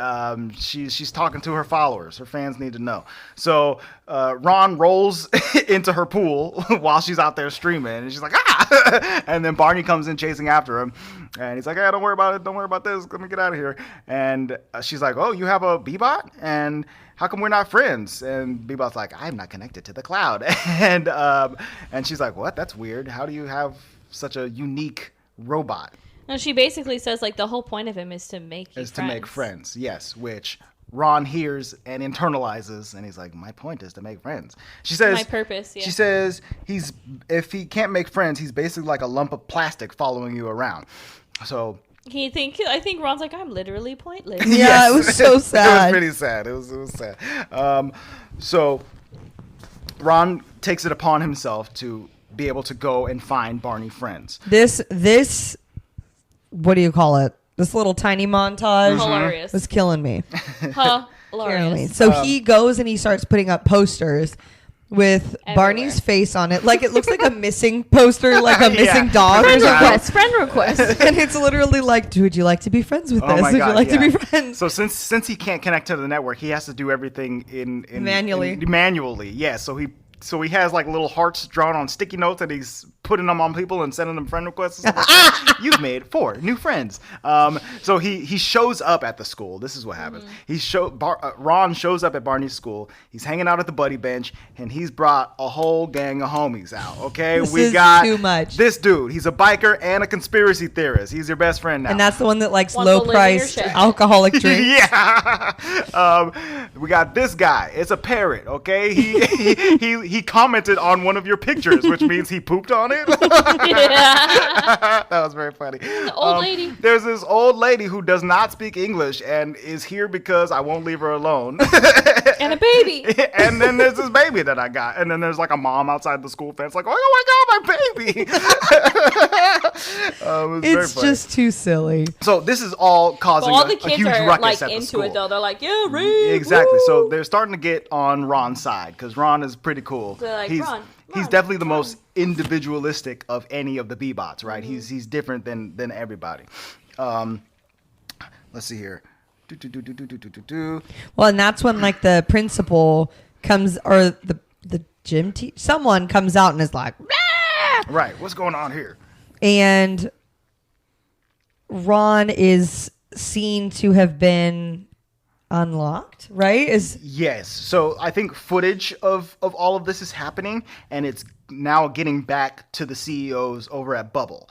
she's talking to her followers. Her fans need to know. So Ron rolls into her pool while she's out there streaming. And she's like, ah! And then Barney comes in chasing after him. And he's like, hey, don't worry about it. Don't worry about this. Let me get out of here. And she's like, oh, you have a Bebop? And how come we're not friends? And Bebop's like, I'm not connected to the cloud. And she's like, what? That's weird. How do you have such a unique robot? And she basically says like the whole point of him is to make friends. To make friends, yes. Which Ron hears and internalizes, and he's like, my point is to make friends. She says, my purpose, yeah. She says if he can't make friends, he's basically like a lump of plastic following you around. So I think Ron's like, I'm literally pointless. Yeah, yes. It was so sad. It was pretty sad. It was sad. So Ron takes it upon himself to be able to go and find Barney friends. This, what do you call it? This little tiny montage Hilarious. was killing me. Hilarious. So he goes and he starts putting up posters with Barney's face on it. Like it looks like a missing poster, like a missing dog. Friend request. And it's literally like, would you like to be friends with this? Would you like to be friends? So since he can't connect to the network, he has to do everything in manually. Yeah. So he has like little hearts drawn on sticky notes and he's putting them on people and sending them friend requests. And stuff like that. You've made 4 new friends. So he shows up at the school. This is what happens. Ron shows up at Barney's school. He's hanging out at the buddy bench and he's brought a whole gang of homies out. Okay, we got too much. This dude. He's a biker and a conspiracy theorist. He's your best friend now. And that's the one that likes low-priced alcoholic drinks. Yeah. We got this guy. It's a parrot. Okay, he commented on one of your pictures, which means he pooped on it. Yeah. That was very funny. The old lady. There's this old lady who does not speak English and is here because I won't leave her alone. And a baby. And then there's this baby that I got. And then there's like a mom outside the school fence like, oh my God, my baby. It's just too silly. So this is all causing All the a kids huge are ruckus like at the into school. it though. They're like, yeah, Ray. Exactly. Woo. So they're starting to get on Ron's side because Ron is pretty cool. They're like, he's Ron, definitely the Ron. most individualistic of any of the Bebots, right? He's different than everybody. Let's see here. Well, and that's when like the principal comes, or the gym teacher, someone comes out and is like, "Rah!" Right. What's going on here? And Ron is seen to have been unlocked, right? Yes. So I think footage of all of this is happening, and it's now getting back to the CEOs over at Bubble.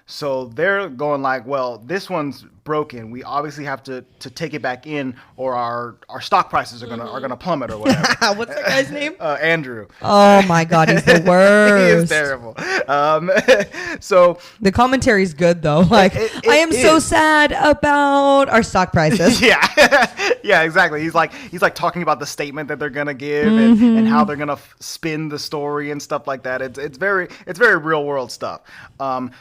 So they're going like, well, this one's broken. We obviously have to take it back in, or our stock prices are gonna plummet or whatever. What's that guy's name? Andrew. Oh my God, he's the He worst. is terrible. So The commentary's good though. Like, I am so sad about our stock prices. yeah, exactly. He's like talking about the statement that they're gonna give and how they're gonna spin the story and stuff like that. It's very real world stuff.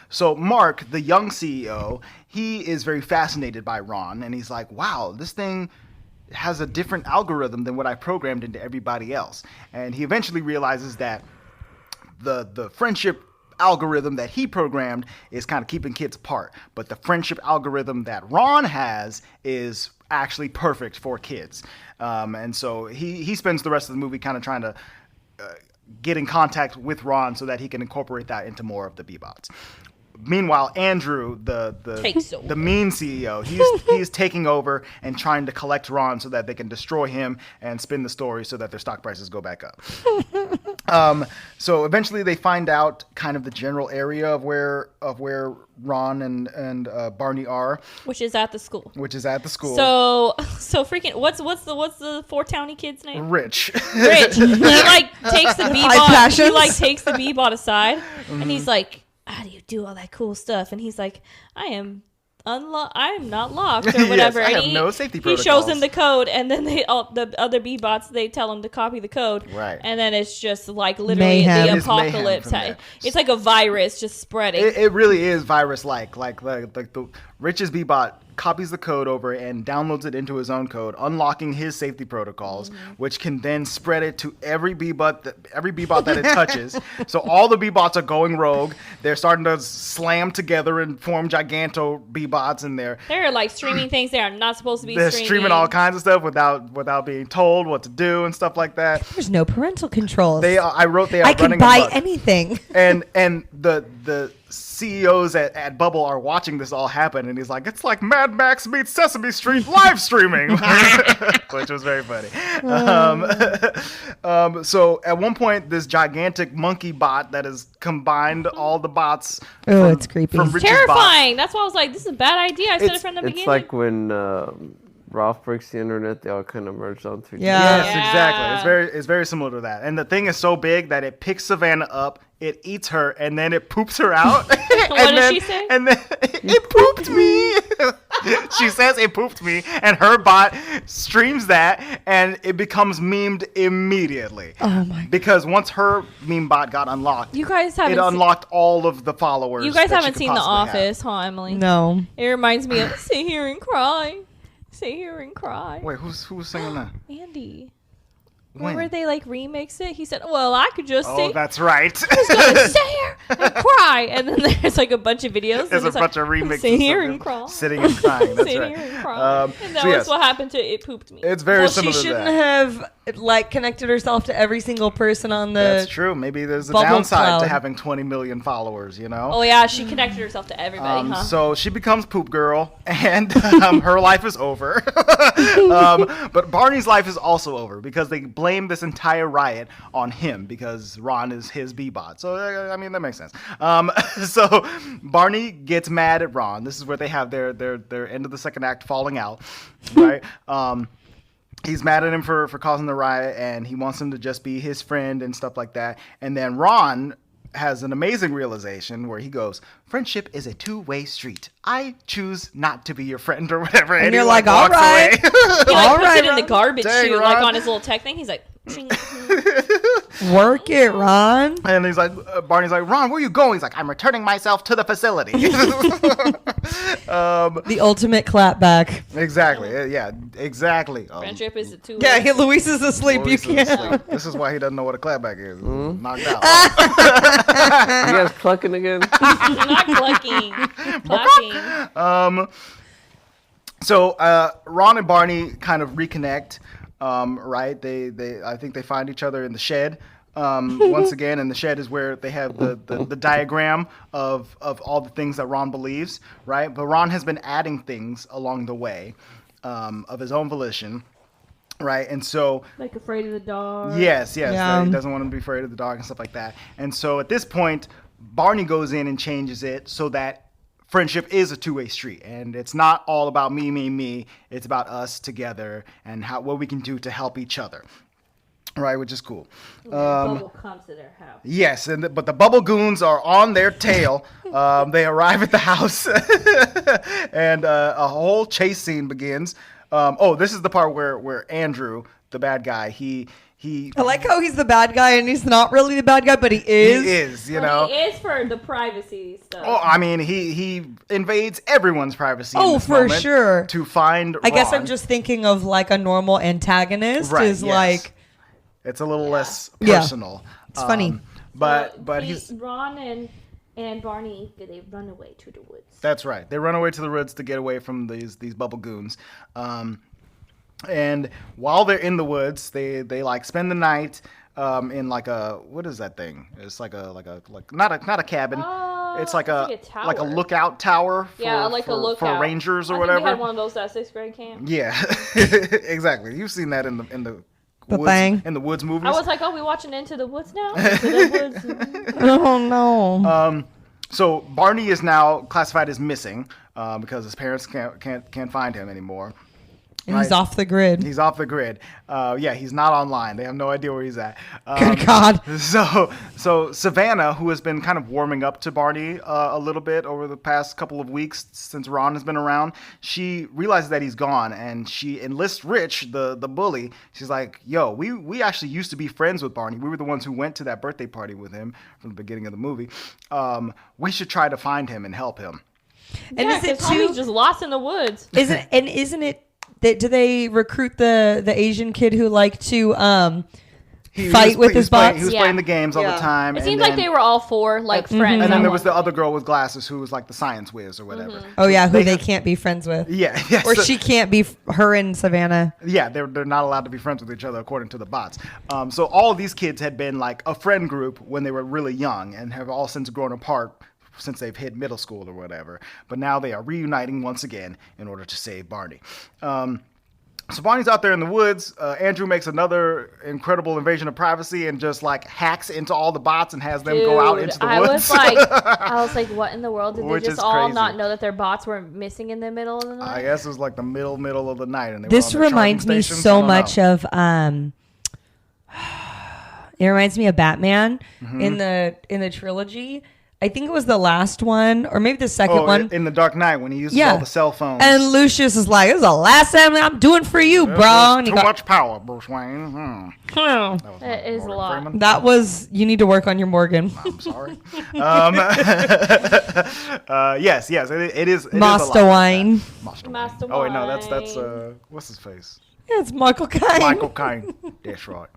So Mark, the young CEO, he is very fascinated by Ron, and he's like, wow, this thing has a different algorithm than what I programmed into everybody else. And he eventually realizes that the friendship algorithm that he programmed is kind of keeping kids apart, but the friendship algorithm that Ron has is actually perfect for kids. And so he spends the rest of the movie kind of trying to get in contact with Ron so that he can incorporate that into more of the Bebots. Meanwhile, Andrew, the mean CEO, he's taking over and trying to collect Ron so that they can destroy him and spin the story so that their stock prices go back up. So eventually they find out kind of the general area of where Ron and Barney are, Which is at the school. So freaking what's the four townie kid's name? Rich. Rich. He like takes the Bebot. passions. He like takes the Bebot aside, and he's like, "How do you do all that cool stuff?" And he's like, "I am not locked or whatever." Yes, I and have no safety He protocols. shows him the code, and then the other Bebots, they tell him to copy the code. Right. And then it's just like literally Mayhem. the It's mayhem apocalypse. from there. It's like a virus just spreading. It really is virus-like. Like the Rich's Bebot copies the code over and downloads it into his own code, unlocking his safety protocols, which can then spread it to every Bebot that it touches. So all the Bebots are going rogue. They're starting to slam together and form giganto Bebots in there. They're like streaming things they are not supposed to be They're streaming. streaming all kinds of stuff without being told what to do and stuff like that. There's no parental controls. I wrote they are I can running buy amok. anything. And the CEOs at Bubble are watching this all happen, and he's like, it's like Mad Max meets Sesame Street live streaming, which was very funny. So at one point, this gigantic monkey bot that has combined all the bots. Oh, it's creepy. From Rich's Terrifying. That's why I was like, this is a bad idea. I said it from the It's beginning. like when Ralph breaks the internet, they all kind of merged onto each Yeah. other. Yes, exactly. It's very similar to that. And the thing is so big that it picks Savannah up, it eats her, and then it poops her out. What did she say? And then it pooped me. She says it pooped me, and her bot streams that, and it becomes memed immediately. Oh my God. Because once her meme bot got unlocked, You guys haven't it unlocked all of the followers. You guys that she haven't could seen The possibly have. Office, huh, Emily? No. It reminds me of Sit Here and Cry. Sit Here and Cry. Wait, who was singing that? Andy. When? Remember they like remixed it? He said, well, I could just Oh, sit that's right. gonna sit here and cry. And then there's like a bunch of videos. There's and a it's bunch like, of remixes. Sit here of and him cry. Sitting and crying. That's Sit right. here and cry. And that so was yes, what happened to It Pooped Me. it's very Well, similar she to shouldn't that. have like connected herself to every single person on the. That's true. Maybe there's a Bubble downside cloud. to having 20 million followers, you know? Oh, yeah. She connected herself to everybody, huh? So she becomes Poop Girl, and her life is over. But Barney's life is also over because they blame this entire riot on him because Ron is his Bebot. So, I mean, that makes sense. So Barney gets mad at Ron. This is where they have their end of the second act falling out, right? he's mad at him for causing the riot, and he wants him to just be his friend and stuff like that. And then Ron has an amazing realization where he goes, friendship is a two-way street. I choose not to be your friend or whatever. And he, you're like, all walks right. away. He All puts right, it in the Ron. garbage Dang, chute, Ron. like on his little tech thing. He's like, ching. Work it, Ron. And he's like, Barney's like, Ron, where are you going? He's like, I'm returning myself to the facility. The ultimate clapback. Exactly. Yeah, exactly. Friendship is a two. Yeah, Luis is asleep. Luis You is can't. asleep. This is why he doesn't know what a clapback is. Knocked out. You guys clucking again? Not clucking. Clapping. So Ron and Barney kind of reconnect, right? They I think they find each other in the shed. Once again, and the shed is where they have the diagram of all the things that Ron believes, right? But Ron has been adding things along the way of his own volition, right? And so Like afraid of the dark. yes, Yeah. that he doesn't want him to be afraid of the dark and stuff like that. And so at this point, Barney goes in and changes it so that friendship is a two-way street, and it's not all about me. It's about us together and what we can do to help each other, right? Which is cool. Bubble comes to their house. Yes, but the Bubble Goons are on their tail. They arrive at the house, and a whole chase scene begins. This is the part where Andrew, the bad guy, he I like how he's the bad guy and he's not really the bad guy, but he is. He is, you know. He is for the privacy stuff. Oh, I mean, he invades everyone's privacy. Oh, in this for moment sure. To find. I guess Ron. I'm just thinking of like a normal antagonist Right, is yes. like. It's a little less Yeah. personal. It's funny. But he's. Ron and Barney, they run away to the woods. That's right. They run away to the woods to get away from these Bubble Goons. And while they're in the woods, they like spend the night in like a, what is that thing? It's like not a cabin. It's like a tower. like a lookout tower. For, Yeah, like a lookout for rangers or I whatever. think we had one of those at 6th grade camp. Yeah, exactly. You've seen that in the The woods, thing. in the woods movies. I was like, we watching Into the Woods now? Into the Woods. Oh no. So Barney is now classified as missing because his parents can't find him anymore. And he's off the grid. He's off the grid. He's not online. They have no idea where he's at. Good God. So Savannah, who has been kind of warming up to Barney a little bit over the past couple of weeks since Ron has been around, she realizes that he's gone, and she enlists Rich, the bully. She's like, yo, we actually used to be friends with Barney. We were the ones who went to that birthday party with him from the beginning of the movie. We should try to find him and help him. And is it Tommy's just lost in the woods. Isn't it? Do they recruit the Asian kid who liked to fight with his bots? He was playing the games all the time. It seems like they were all four friends. And then there was the other girl with glasses who was like the science whiz or whatever. Oh yeah, who they can't be friends with. Yeah. Or she can't be her and Savannah. Yeah, they're not allowed to be friends with each other according to the bots. So all of these kids had been like a friend group when they were really young and have all since grown apart since they've hit middle school or whatever. But now they are reuniting once again in order to save Barney. So Barney's out there in the woods. Andrew makes another incredible invasion of privacy and just like hacks into all the bots and has them go out into the woods. I was like, what in the world? Did Which they is just all crazy. not know that their bots were missing in the middle of the night? I guess it was like the middle of the night. And they This were on their reminds charging me stations. so I don't much know. of it reminds me of Batman Mm-hmm. in the trilogy. I think it was the last one, or maybe the second one. In the Dark Knight when he uses all the cell phones. And Lucius is like, "This is the last thing I'm doing for you, bro." And he Too got- much power, Bruce Wayne. That is a lot. Freeman. That was, you need to work on your Morgan. I'm sorry. Yes, it is. Master Wine. Master Oh wait, no, that's Wine. what's his face? Yeah, it's Michael Caine. Michael Caine. That's right.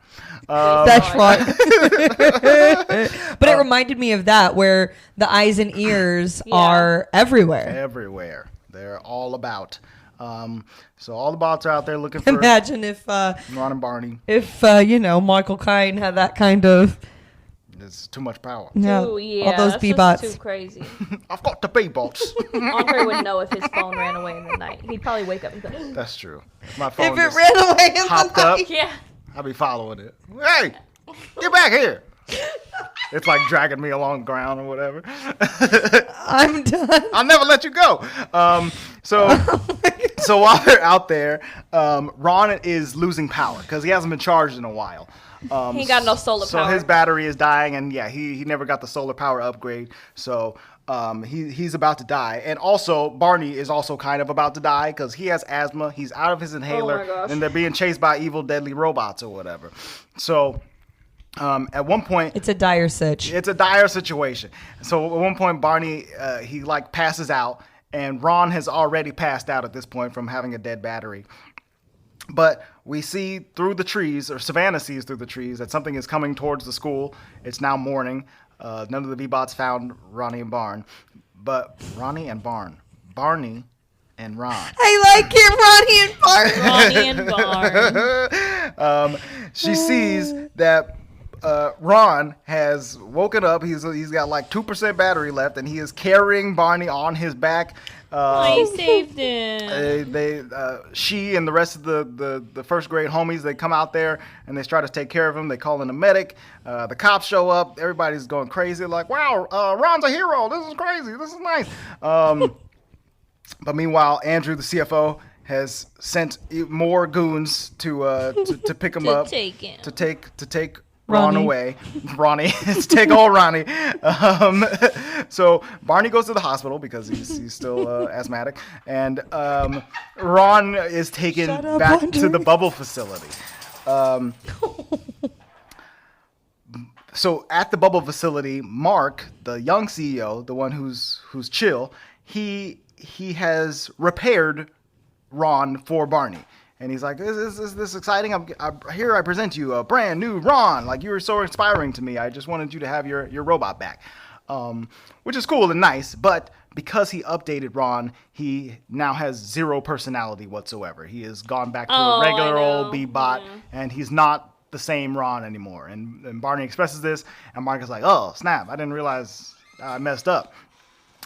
That's right. But it reminded me of that, where the eyes and ears are everywhere. Everywhere, they're all about. So all the bots are out there looking for Imagine if Ron and Barney. Michael Caine had that kind of It's too much power. all those that's B-bots. just too crazy. I've got the B-bots. Andre would know if his phone ran away in the night. He'd probably wake up and go, That's true. If my phone If it just ran away in the hopped night. up, yeah. I'll be following it. Hey, get back here. It's like dragging me along the ground or whatever. I'm done. I'll never let you go. So So while they're out there, Ron is losing power because he hasn't been charged in a while. He ain't got no solar So power. his battery is dying, and yeah, he never got the solar power upgrade. So he's about to die, and also Barney is also kind of about to die because he has asthma. He's out of his inhaler, gosh. and they're being chased by evil, deadly robots or whatever. So at one point, It's a dire sitch. it's a dire situation. So at one point, Barney he like passes out, and Ron has already passed out at this point from having a dead battery. But we see through the trees, or Savannah sees through the trees, that something is coming towards the school. It's now morning. None of the V-Bots found Ronnie and Barney and Ron. I like it, Ronnie and Bart. Ronnie and Barn. She sees that Ron has woken up. He's got like 2% battery left, and he is carrying Barney on his back. He saved him. She and the rest of the first grade homies, they come out there and they try to take care of him. They call in a medic. The cops show up. Everybody's going crazy, like, wow, Ron's a hero. This is crazy. This is nice. But meanwhile, Andrew, the CFO, has sent more goons to pick him up, take him. to take Ron Ronnie. away. Ronnie. To take old Ronnie. So Barney goes to the hospital because he's still asthmatic. And Ron is taken Shut up, back Andrew. to the bubble facility. So at the bubble facility, Mark, the young CEO, the one who's chill, he has repaired Ron for Barney. And he's like, is this exciting? Here I present you a brand new Ron. Like, you were so inspiring to me. I just wanted you to have your robot back. Which is cool and nice. But because he updated Ron, he now has zero personality whatsoever. He has gone back to a regular old B-bot. Yeah. And he's not the same Ron anymore. And Barney expresses this. And Mark is like, oh, snap. I didn't realize I messed up.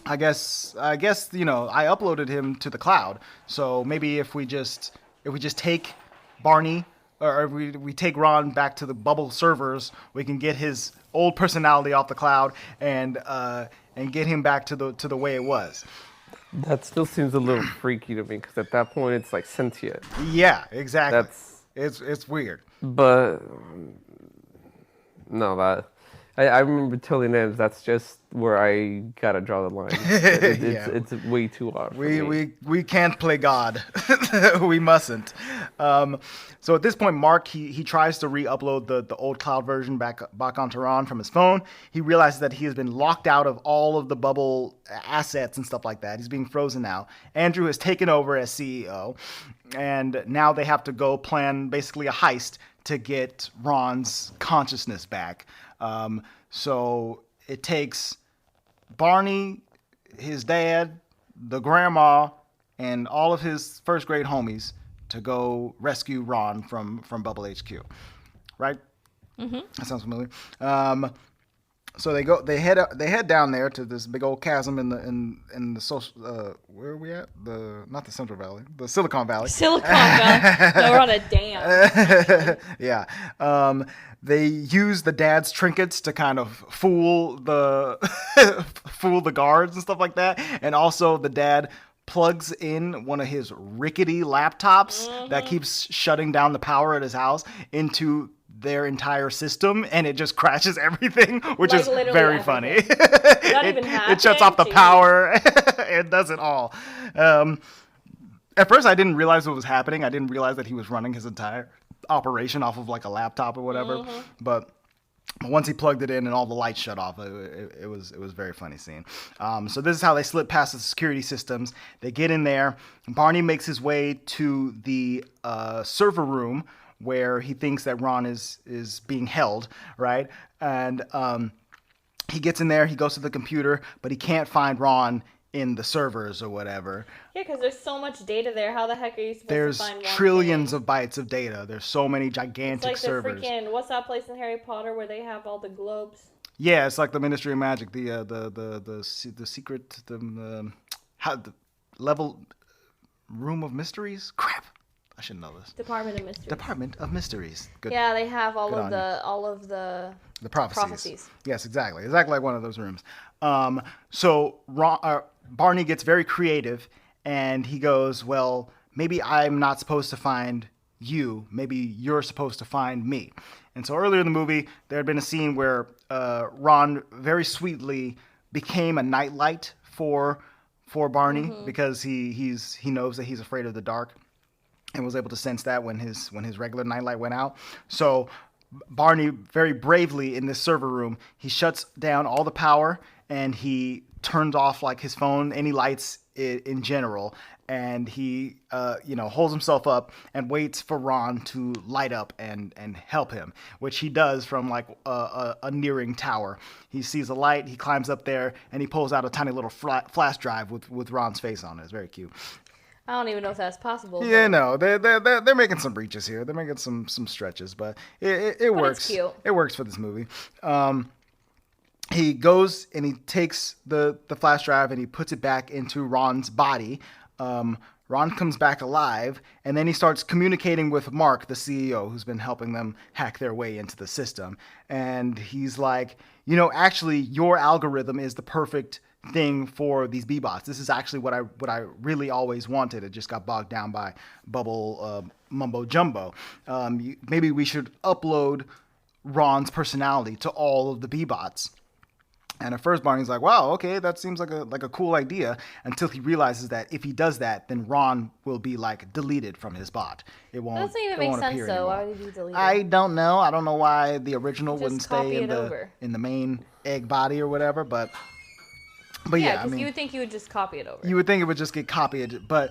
I guess I uploaded him to the cloud. So maybe if we just take Barney, or if we take Ron back to the bubble servers, we can get his old personality off the cloud and get him back to the way it was. That still seems a little freaky to me because at that point it's like sentient. Yeah, exactly. That's it's weird. But no, that I remember telling Nams that's just where I gotta draw the line. It's way too odd. For me. We can't play God. We mustn't. So at this point, Mark he tries to re-upload the old cloud version back onto Ron from his phone. He realizes that he has been locked out of all of the bubble assets and stuff like that. He's being frozen now. Andrew has taken over as CEO, and now they have to go plan basically a heist to get Ron's consciousness back. So it takes Barney, his dad, the grandma, and all of his first grade homies to go rescue Ron from Bubble HQ. Right? Mm-hmm. That sounds familiar. So they head down there to this big old chasm in the social where are we at? Not the Central Valley, the Silicon Valley. Silicon Valley. No, we're on a dam. Yeah. They use the dad's trinkets to kind of fool the guards and stuff like that, and also the dad plugs in one of his rickety laptops that keeps shutting down the power at his house into their entire system, and it just crashes everything, which Like is literally very everything. funny. Not even It shuts off the happened. power. It does it all. At first, I didn't realize what was happening. I didn't realize that he was running his entire operation off of like a laptop or whatever. But once he plugged it in and all the lights shut off, it was a very funny scene. So this is how they slip past the security systems. They get in there. Barney makes his way to the server room where he thinks that Ron is being held, right? And he gets in there. He goes to the computer, but he can't find Ron in the servers or whatever. Yeah, because there's so much data there. How the heck are you supposed There's to find one trillions thing? of bytes of data. There's so many It's gigantic like servers. the freaking, what's that place in Harry Potter where they have all the globes? Yeah, it's like the Ministry of Magic, the secret, the level room of mysteries. Crap, I should know this. Department of Mystery. Department of Mysteries. Good. Yeah, they have all Good of on the The prophecies. prophecies. Yes, exactly like one of those rooms. So Barney gets very creative, and he goes, well, maybe I'm not supposed to find you. Maybe you're supposed to find me. And so earlier in the movie, there had been a scene where Ron very sweetly became a nightlight for Barney because he knows that he's afraid of the dark and was able to sense that when his regular nightlight went out. So Barney very bravely in this server room, he shuts down all the power and he turns off like his phone, any lights in general, and he holds himself up and waits for Ron to light up and help him, which he does from like a nearing tower. He sees a light, he climbs up there, and he pulls out a tiny little flash drive with Ron's face on it. It's very cute. I don't even know if that's possible. Yeah, no, they're making some breaches here. They're making some stretches, but it works. It's cute. It works for this movie. He goes and he takes the flash drive and he puts it back into Ron's body. Ron comes back alive, and then he starts communicating with Mark, the CEO, who's been helping them hack their way into the system. And he's like, actually, your algorithm is the perfect thing for these B-bots. This is actually what I really always wanted. It just got bogged down by bubble mumbo jumbo. Maybe we should upload Ron's personality to all of the B-bots. And at first, Barney's like, wow, okay, that seems like a cool idea, until he realizes that if he does that, then Ron will be like deleted from his bot. It won't. That doesn't even make sense, appear though. anymore. Why would he be deleted? I don't know. I don't know why the original Just wouldn't copy stay it over. in the main egg body or whatever. But Yeah, yeah, I because mean, you would think you would just copy it over. you would think it would just get copied, but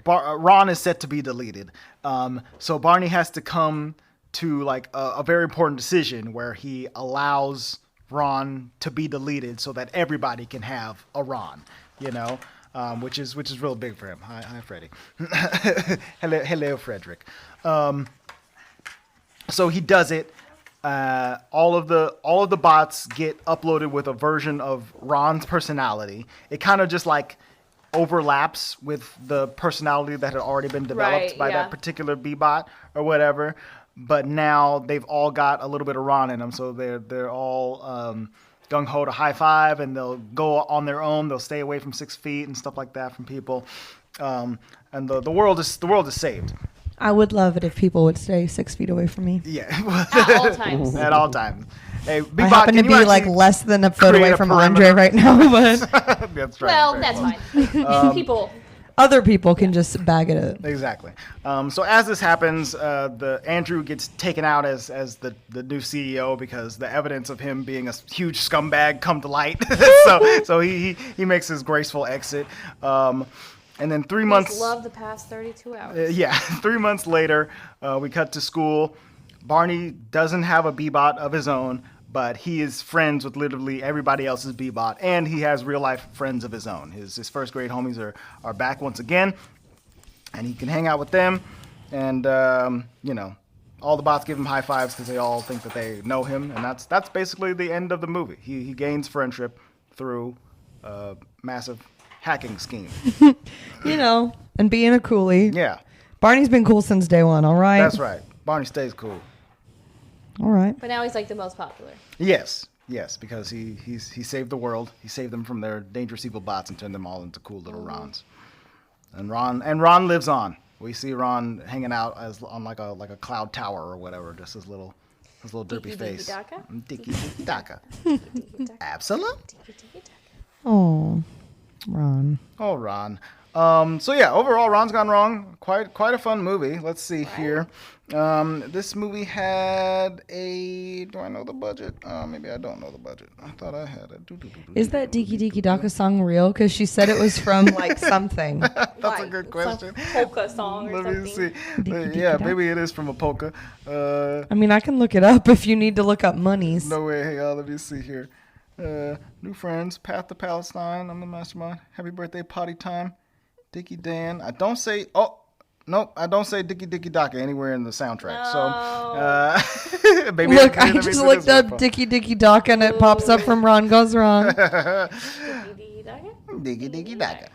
Ron is set to be deleted. So Barney has to come to like a very important decision where he allows Ron to be deleted so that everybody can have a Ron, which is real big for him. Hi Freddie. hello Frederick. So he does it. All of the bots get uploaded with a version of Ron's personality. It kind of just like overlaps with the personality that had already been developed by that particular B-bot or whatever. But now they've all got a little bit of Ron in them, so they're all gung ho to high five, and they'll go on their own. They'll stay away from 6 feet and stuff like that from people, and the world is saved. I would love it if people would stay 6 feet away from me. Yeah, At all times. at all times. Hey, B-bot, I happen to can you be like actually less than a foot create away a from perimeter? Andre right now, but That's right. Well, very that's close. fine. People. other people can just bag it up. Exactly. So as this happens, the Andrew gets taken out as the new CEO because the evidence of him being a huge scumbag come to light. so he makes his graceful exit. And then 3 months. Just love the past 32 hours. 3 months later, we cut to school. Barney doesn't have a B-bot of his own, but he is friends with literally everybody else's B-bot, and he has real-life friends of his own. His first grade homies are back once again, and he can hang out with them. And, all the bots give him high fives because they all think that they know him, and that's basically the end of the movie. He gains friendship through a massive hacking scheme. And being a coolie. Yeah, Barney's been cool since day one, all right? that's right. Barney stays cool. All right. But now he's like the most popular. Yes, because he saved the world. He saved them from their dangerous evil bots and turned them all into cool little Rons. And Ron lives on. We see Ron hanging out on like a cloud tower or whatever, just his little derpy face. Dicky Daka. Absolute. Oh, Ron. Oh, Ron. So yeah, overall, Ron's Gone Wrong. Quite a fun movie. Let's see here. This movie had a. Do I know the budget? Maybe I don't know the budget. I thought I had it. Is that Diki Diki Daka song real? Because she said it was from like something. That's a good question. Some polka song or Let something. me see. Diki Yeah, Diki maybe it is from a polka. I mean, I can look it up if you need to look up monies. No way. Hang on, let me see here. New friends, Path to Palestine. I'm the mastermind. Happy birthday, potty time. Dickie Dan. I don't say. Oh, nope. I don't say Dickie Dickie Daka anywhere in the soundtrack. So maybe. Look, I maybe just it looked is up one. Dickie Dickie Daka and it pops up from Ron Goes Wrong. Dickie Dickie Daka.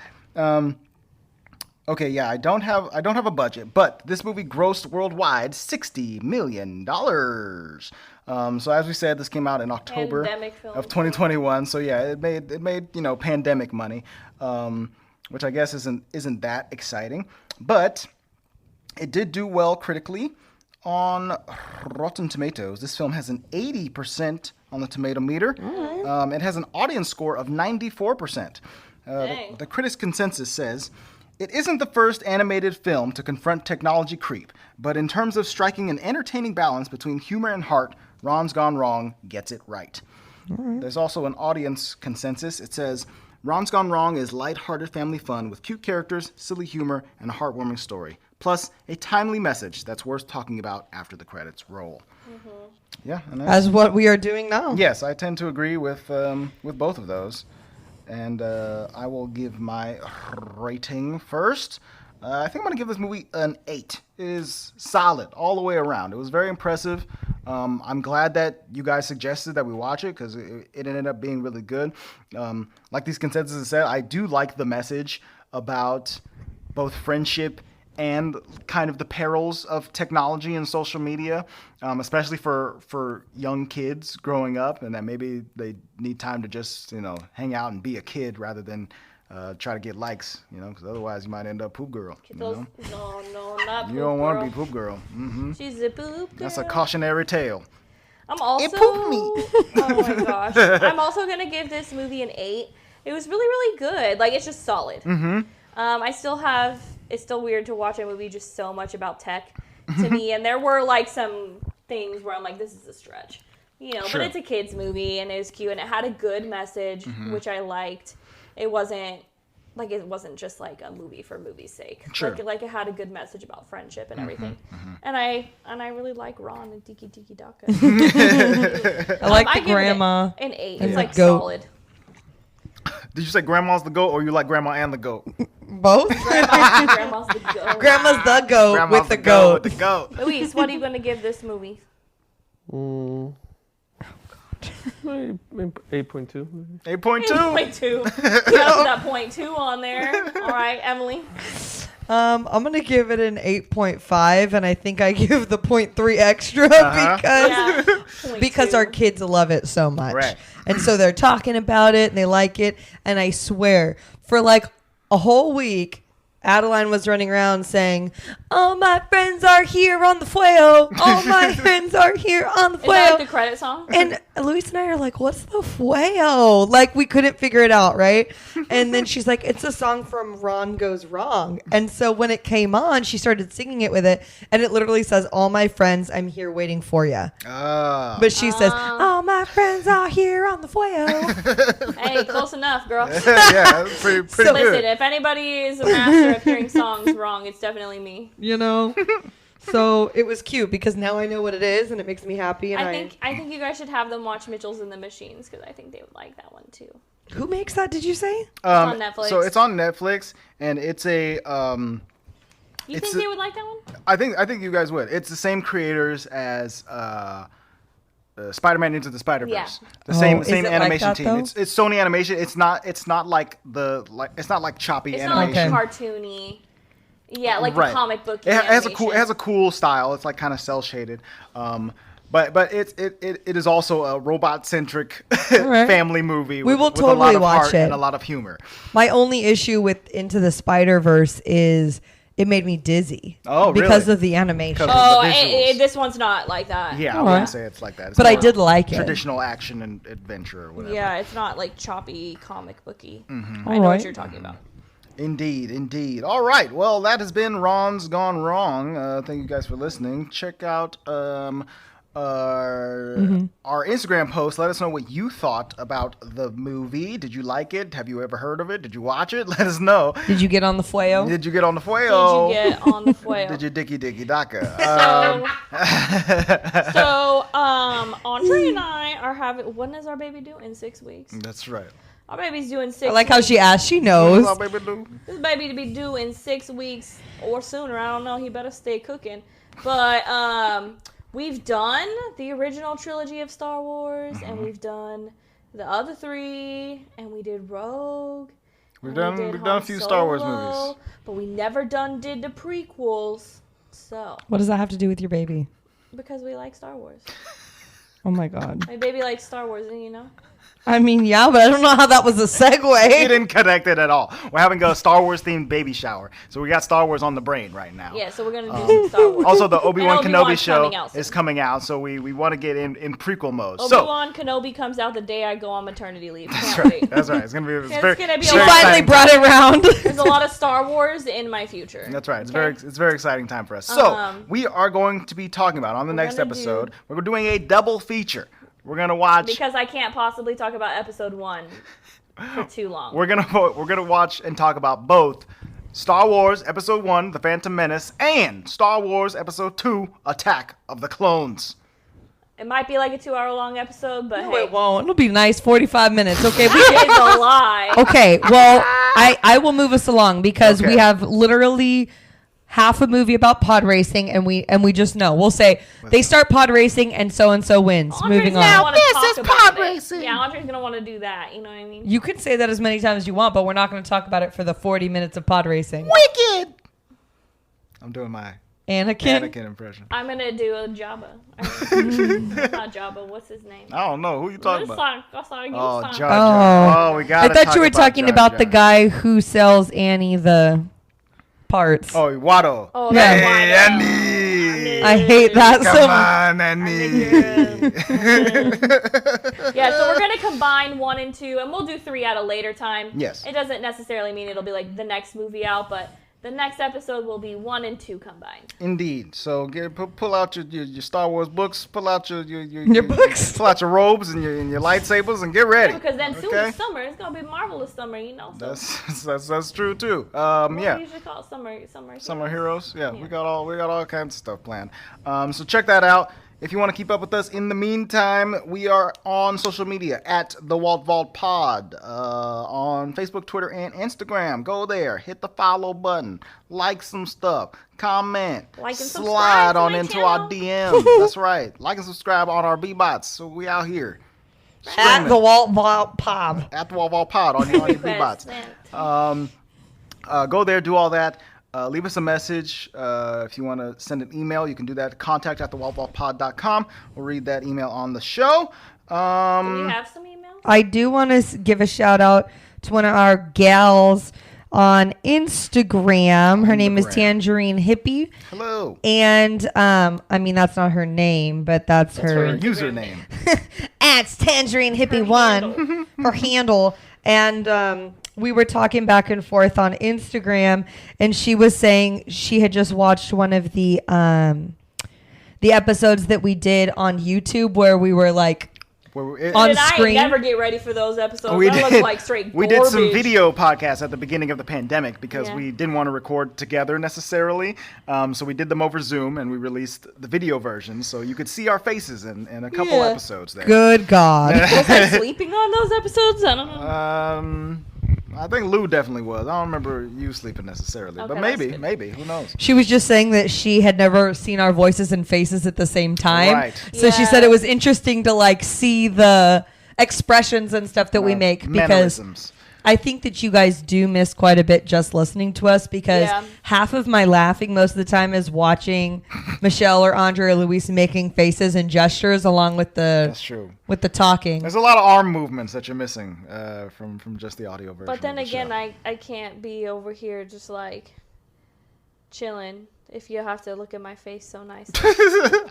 Okay, yeah, I don't have a budget, but this movie grossed worldwide $60 million. So as we said, this came out in October Pandemic film. of 2021. So yeah, it made pandemic money. which I guess isn't that exciting. But it did do well critically on Rotten Tomatoes. This film has an 80% on the tomato meter. It has an audience score of 94%. The critics' consensus says, it isn't the first animated film to confront technology creep, but in terms of striking an entertaining balance between humor and heart, Ron's Gone Wrong gets it right. There's also an audience consensus. It says, Ron's Gone Wrong is lighthearted family fun with cute characters, silly humor, and a heartwarming story. Plus, a timely message that's worth talking about after the credits roll. Yeah, and As what we are doing now. yes, I tend to agree with both of those. And I will give my rating first. I think I'm going to give this movie an 8. It is solid all the way around. It was very impressive. I'm glad that you guys suggested that we watch it because it ended up being really good. Like these consensus said, I do like the message about both friendship and kind of the perils of technology and social media, especially for young kids growing up, and that maybe they need time to just, hang out and be a kid rather than try to get likes, because otherwise you might end up poop girl. No, not poop You don't want to girl. be poop girl. She's a poop girl. That's a cautionary tale. I'm also. It pooped me. Oh my gosh! I'm also gonna give this movie an 8. It was really, really good. Like, it's just solid. It's still weird to watch a movie just so much about tech to me, and there were like some things where I'm like, this is a stretch, Sure. But it's a kids movie and it was cute and it had a good message, which I liked. It wasn't just like a movie for movie's sake. Sure. Like it had a good message about friendship and everything. And I really like Ron and Tiki Tiki Daka. I like the give it grandma. an 8. and It's the like goat. solid. Did you say grandma's the goat or you like grandma and the goat? Both? Grandma's the goat. Grandma's the goat Grandma's with the goat. With the goat. Luis, what are you going to give this movie? 8.2. 8.2. 8.2. Got that 0.2 on there. All right, Emily. I'm gonna give it an 8.5, and I think I give the 0.3 extra because our kids love it so much, Right. and so they're talking about it and they like it. And I swear, for like a whole week, Adeline was running around saying, "All my friends are here on the fuego. All my friends are here on the Is that like fuego." the credit song? And Luis and I are like, what's the fuego? Like, we couldn't figure it out, right? And then she's like, it's a song from Ron Goes Wrong. And so when it came on, she started singing it with it. And it literally says, all my friends, I'm here waiting for you. But she says, all my friends are here on the fuego. Hey, close enough, girl. Yeah, that's pretty Listen, good. if anybody is a master of hearing songs wrong, it's definitely me. You know? So it was cute because now I know what it is and it makes me happy. And I think you guys should have them watch Mitchell's and the Machines because I think they would like that one too. Who makes that, did you say? on Netflix. So it's on Netflix, and it's a. You it's think they would like that one? I think you guys would. It's the same creators as Spider-Man Into the Spider-Verse. Yeah. The same is it like animation that, team. though? It's Sony Animation. It's not like it's not like choppy It's not like animation. cartoony. Yeah, like Right. the comic book. It has a cool style. It's like kind of cel shaded. But it is also a robot centric right. family movie. We will with a lot totally of watch heart it. and a lot of humor. My only issue with Into the Spider-Verse is it made me dizzy. Oh, really? Because of the animation. Because- Oh, the visuals. this one's not like that. Yeah, I All wouldn't right. say it's like that. It's But I more did like it. traditional action and adventure or whatever. Yeah, it's not like choppy comic booky. Mm-hmm. I know what Alright. you're talking about. Indeed. All right. Well, that has been Ron's Gone Wrong. Thank you guys for listening. Check out our Instagram post. Let us know what you thought about the movie. Did you like it? Have you ever heard of it? Did you watch it? Let us know. Did you get on the fuego? Did you get on the fuego? Did you get on the fuego? Did you dicky daka? So, Andre and I are having. When is our baby due? In 6 weeks. That's right. Our baby's due in 6 I like how weeks. she asked. She knows. What's up, baby Lou? This baby to be due in 6 weeks or sooner. I don't know. He better stay cooking. But we've done the original trilogy of Star Wars, and we've done the other 3, and we did Rogue. We've and we done did a Han few Star Wars Solo, movies. but we never did the prequels. So What does that have to do with your baby? because we like Star Wars. Oh my God. My baby likes Star Wars, and you know. I mean, yeah, but I don't know how that was a You segue. didn't connect it at all. We're having a Star Wars themed baby shower, so we got Star Wars on the brain right now. Yeah, so we're gonna do some Star Wars. Also, the Obi-Wan And Kenobi Obi-Wan's show coming out soon. is coming out, so we want to get in prequel mode. Obi-Wan Kenobi comes out the day I go on maternity leave. That's Can't right. wait. That's right. It's gonna be. It's very, gonna be She a very lot. finally exciting brought it around. There's a lot of Star Wars in my future. That's right. It's Okay? it's very exciting time for us. So we are going to be talking about on the next gonna episode. We're doing a double feature. We're gonna watch. Because I can't possibly talk about episode 1 for too long. We're gonna watch and talk about both Star Wars Episode 1, The Phantom Menace, and Star Wars Episode 2, Attack of the Clones. It might be like a 2-hour long episode, but No, hey, it won't. It'll be nice 45 minutes. Okay, it's a lie. okay. Well, I will move us along because Okay. we have literally half a movie about pod racing, and we just know. We'll say they start pod racing and so wins. Andre's Moving gonna on. wanna This talk is about pod it. racing. Yeah, Andre's gonna want to do that. You know what I mean? You can say that as many times as you want, but we're not going to talk about it for the 40 minutes of pod racing. Wicked. I'm doing my Anakin. impression. I'm gonna do a Jabba. Not Jabba. What's his name? I don't know who you talking about. Oh, Jar Oh. Jar. Oh, we got. I thought you were talking about the guy who sells Annie the parts. Oh, Watto. Oh, Yeah. that's Hey, Watto. Andy. I hate that Come so much. on, Andy. Yeah, so we're gonna combine 1 and 2, and we'll do 3 at a later time. Yes. It doesn't necessarily mean it'll be like the next movie out, but the next episode will be 1 and 2 combined. Indeed. So pull out your Star Wars books. Pull out your books? Pull out your robes and your lightsabers and get ready. Yeah, because then soon Okay? it's summer. It's gonna be marvelous summer, you know. So That's true too. what do Yeah. we usually call it? Summer. Summer Heroes. Yeah, we got all kinds of stuff planned. So check that out. If you want to keep up with us in the meantime, we are on social media at the Walt Vault Pod on Facebook, Twitter, and Instagram. Go there, hit the follow button, like some stuff, comment, Like and subscribe slide to on my into channel. our DMs. That's right. Like and subscribe on our B-Bots. So we out here. At Screaming. the Walt Vault Pod. At the Walt Vault Pod on your B-Bots. Go there, do all that. Leave us a message. If you want to send an email, you can do that. contact@thewaltvaultpod.com. We'll read that email on the show. Do we have some emails? I do want to give a shout out to one of our gals on Instagram. Her name is Tangerine Hippie. Hello. And, I mean, that's not her name, but that's Her her. username. It's Tangerine Hippie One. Her handle. And, we were talking back and forth on Instagram, and she was saying she had just watched one of the episodes that we did on YouTube where we were like on Did I screen. never get ready for those episodes? We That did. looked like straight We did some garbage. video podcasts at the beginning of the pandemic because Yeah. we didn't want to record together necessarily. So we did them over Zoom and we released the video version so you could see our faces in a couple Yeah. episodes there. Good God. Was I sleeping on those episodes? I don't know. I think Lou definitely was. I don't remember you sleeping necessarily, Okay, but that's maybe, good. who knows? She was just saying that she had never seen our voices and faces at the same time. Right. So she said Yeah. it was interesting to like see the expressions and stuff that we make because Mannerisms. I think that you guys do miss quite a bit just listening to us because Yeah. half of my laughing most of the time is watching Michelle or Andre or Luis making faces and gestures along with That's the true. talking. There's a lot of arm movements that you're missing from just the audio version. But then of the again, show. I can't be over here just like chilling if you have to look at my face so nice.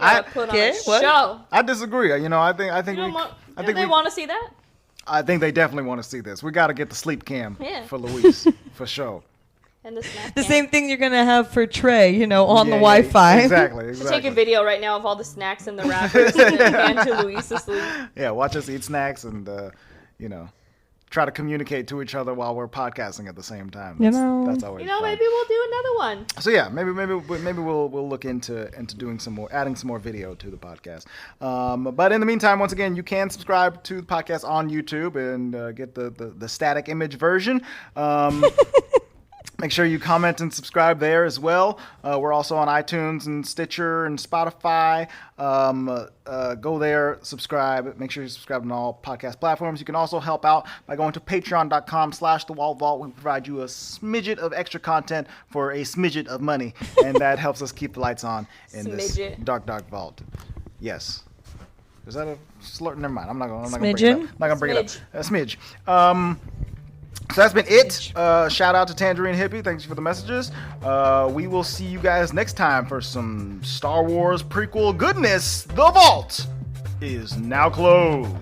I put on Okay, a what? show. I disagree. You know, I think You don't we, want, I do think they we, want to see that? I think they definitely want to see this. We got to get the sleep cam Yeah. for Luis for sure. And the snack The can. same thing you're gonna have for Trey, on the Yeah, Wi-Fi. Exactly. So take a video right now of all the snacks in the wrappers and then hand to Luis to sleep. Yeah, watch us eat snacks and try to communicate to each other while we're podcasting at the same time. That's always You know, fun. maybe we'll do another one. So yeah, maybe we'll look into doing adding some more video to the podcast. But in the meantime, once again, you can subscribe to the podcast on YouTube and get the static image version. Make sure you comment and subscribe there as well. We're also on iTunes and Stitcher and Spotify. Go there, subscribe. Make sure you subscribe on all podcast platforms. You can also help out by going to patreon.com/The Walt Vault. We provide you a smidget of extra content for a smidget of money, and that helps us keep the lights on in this Smidget. dark vault. Yes. Is that a slur? Never mind. I'm not gonna bring it up. Smidgen? I'm not gonna bring Smidge. it up. Smidge. So that's been it. Shout out to Tangerine Hippie. Thanks for the messages. We will see you guys next time for some Star Wars prequel goodness. The Vault is now closed.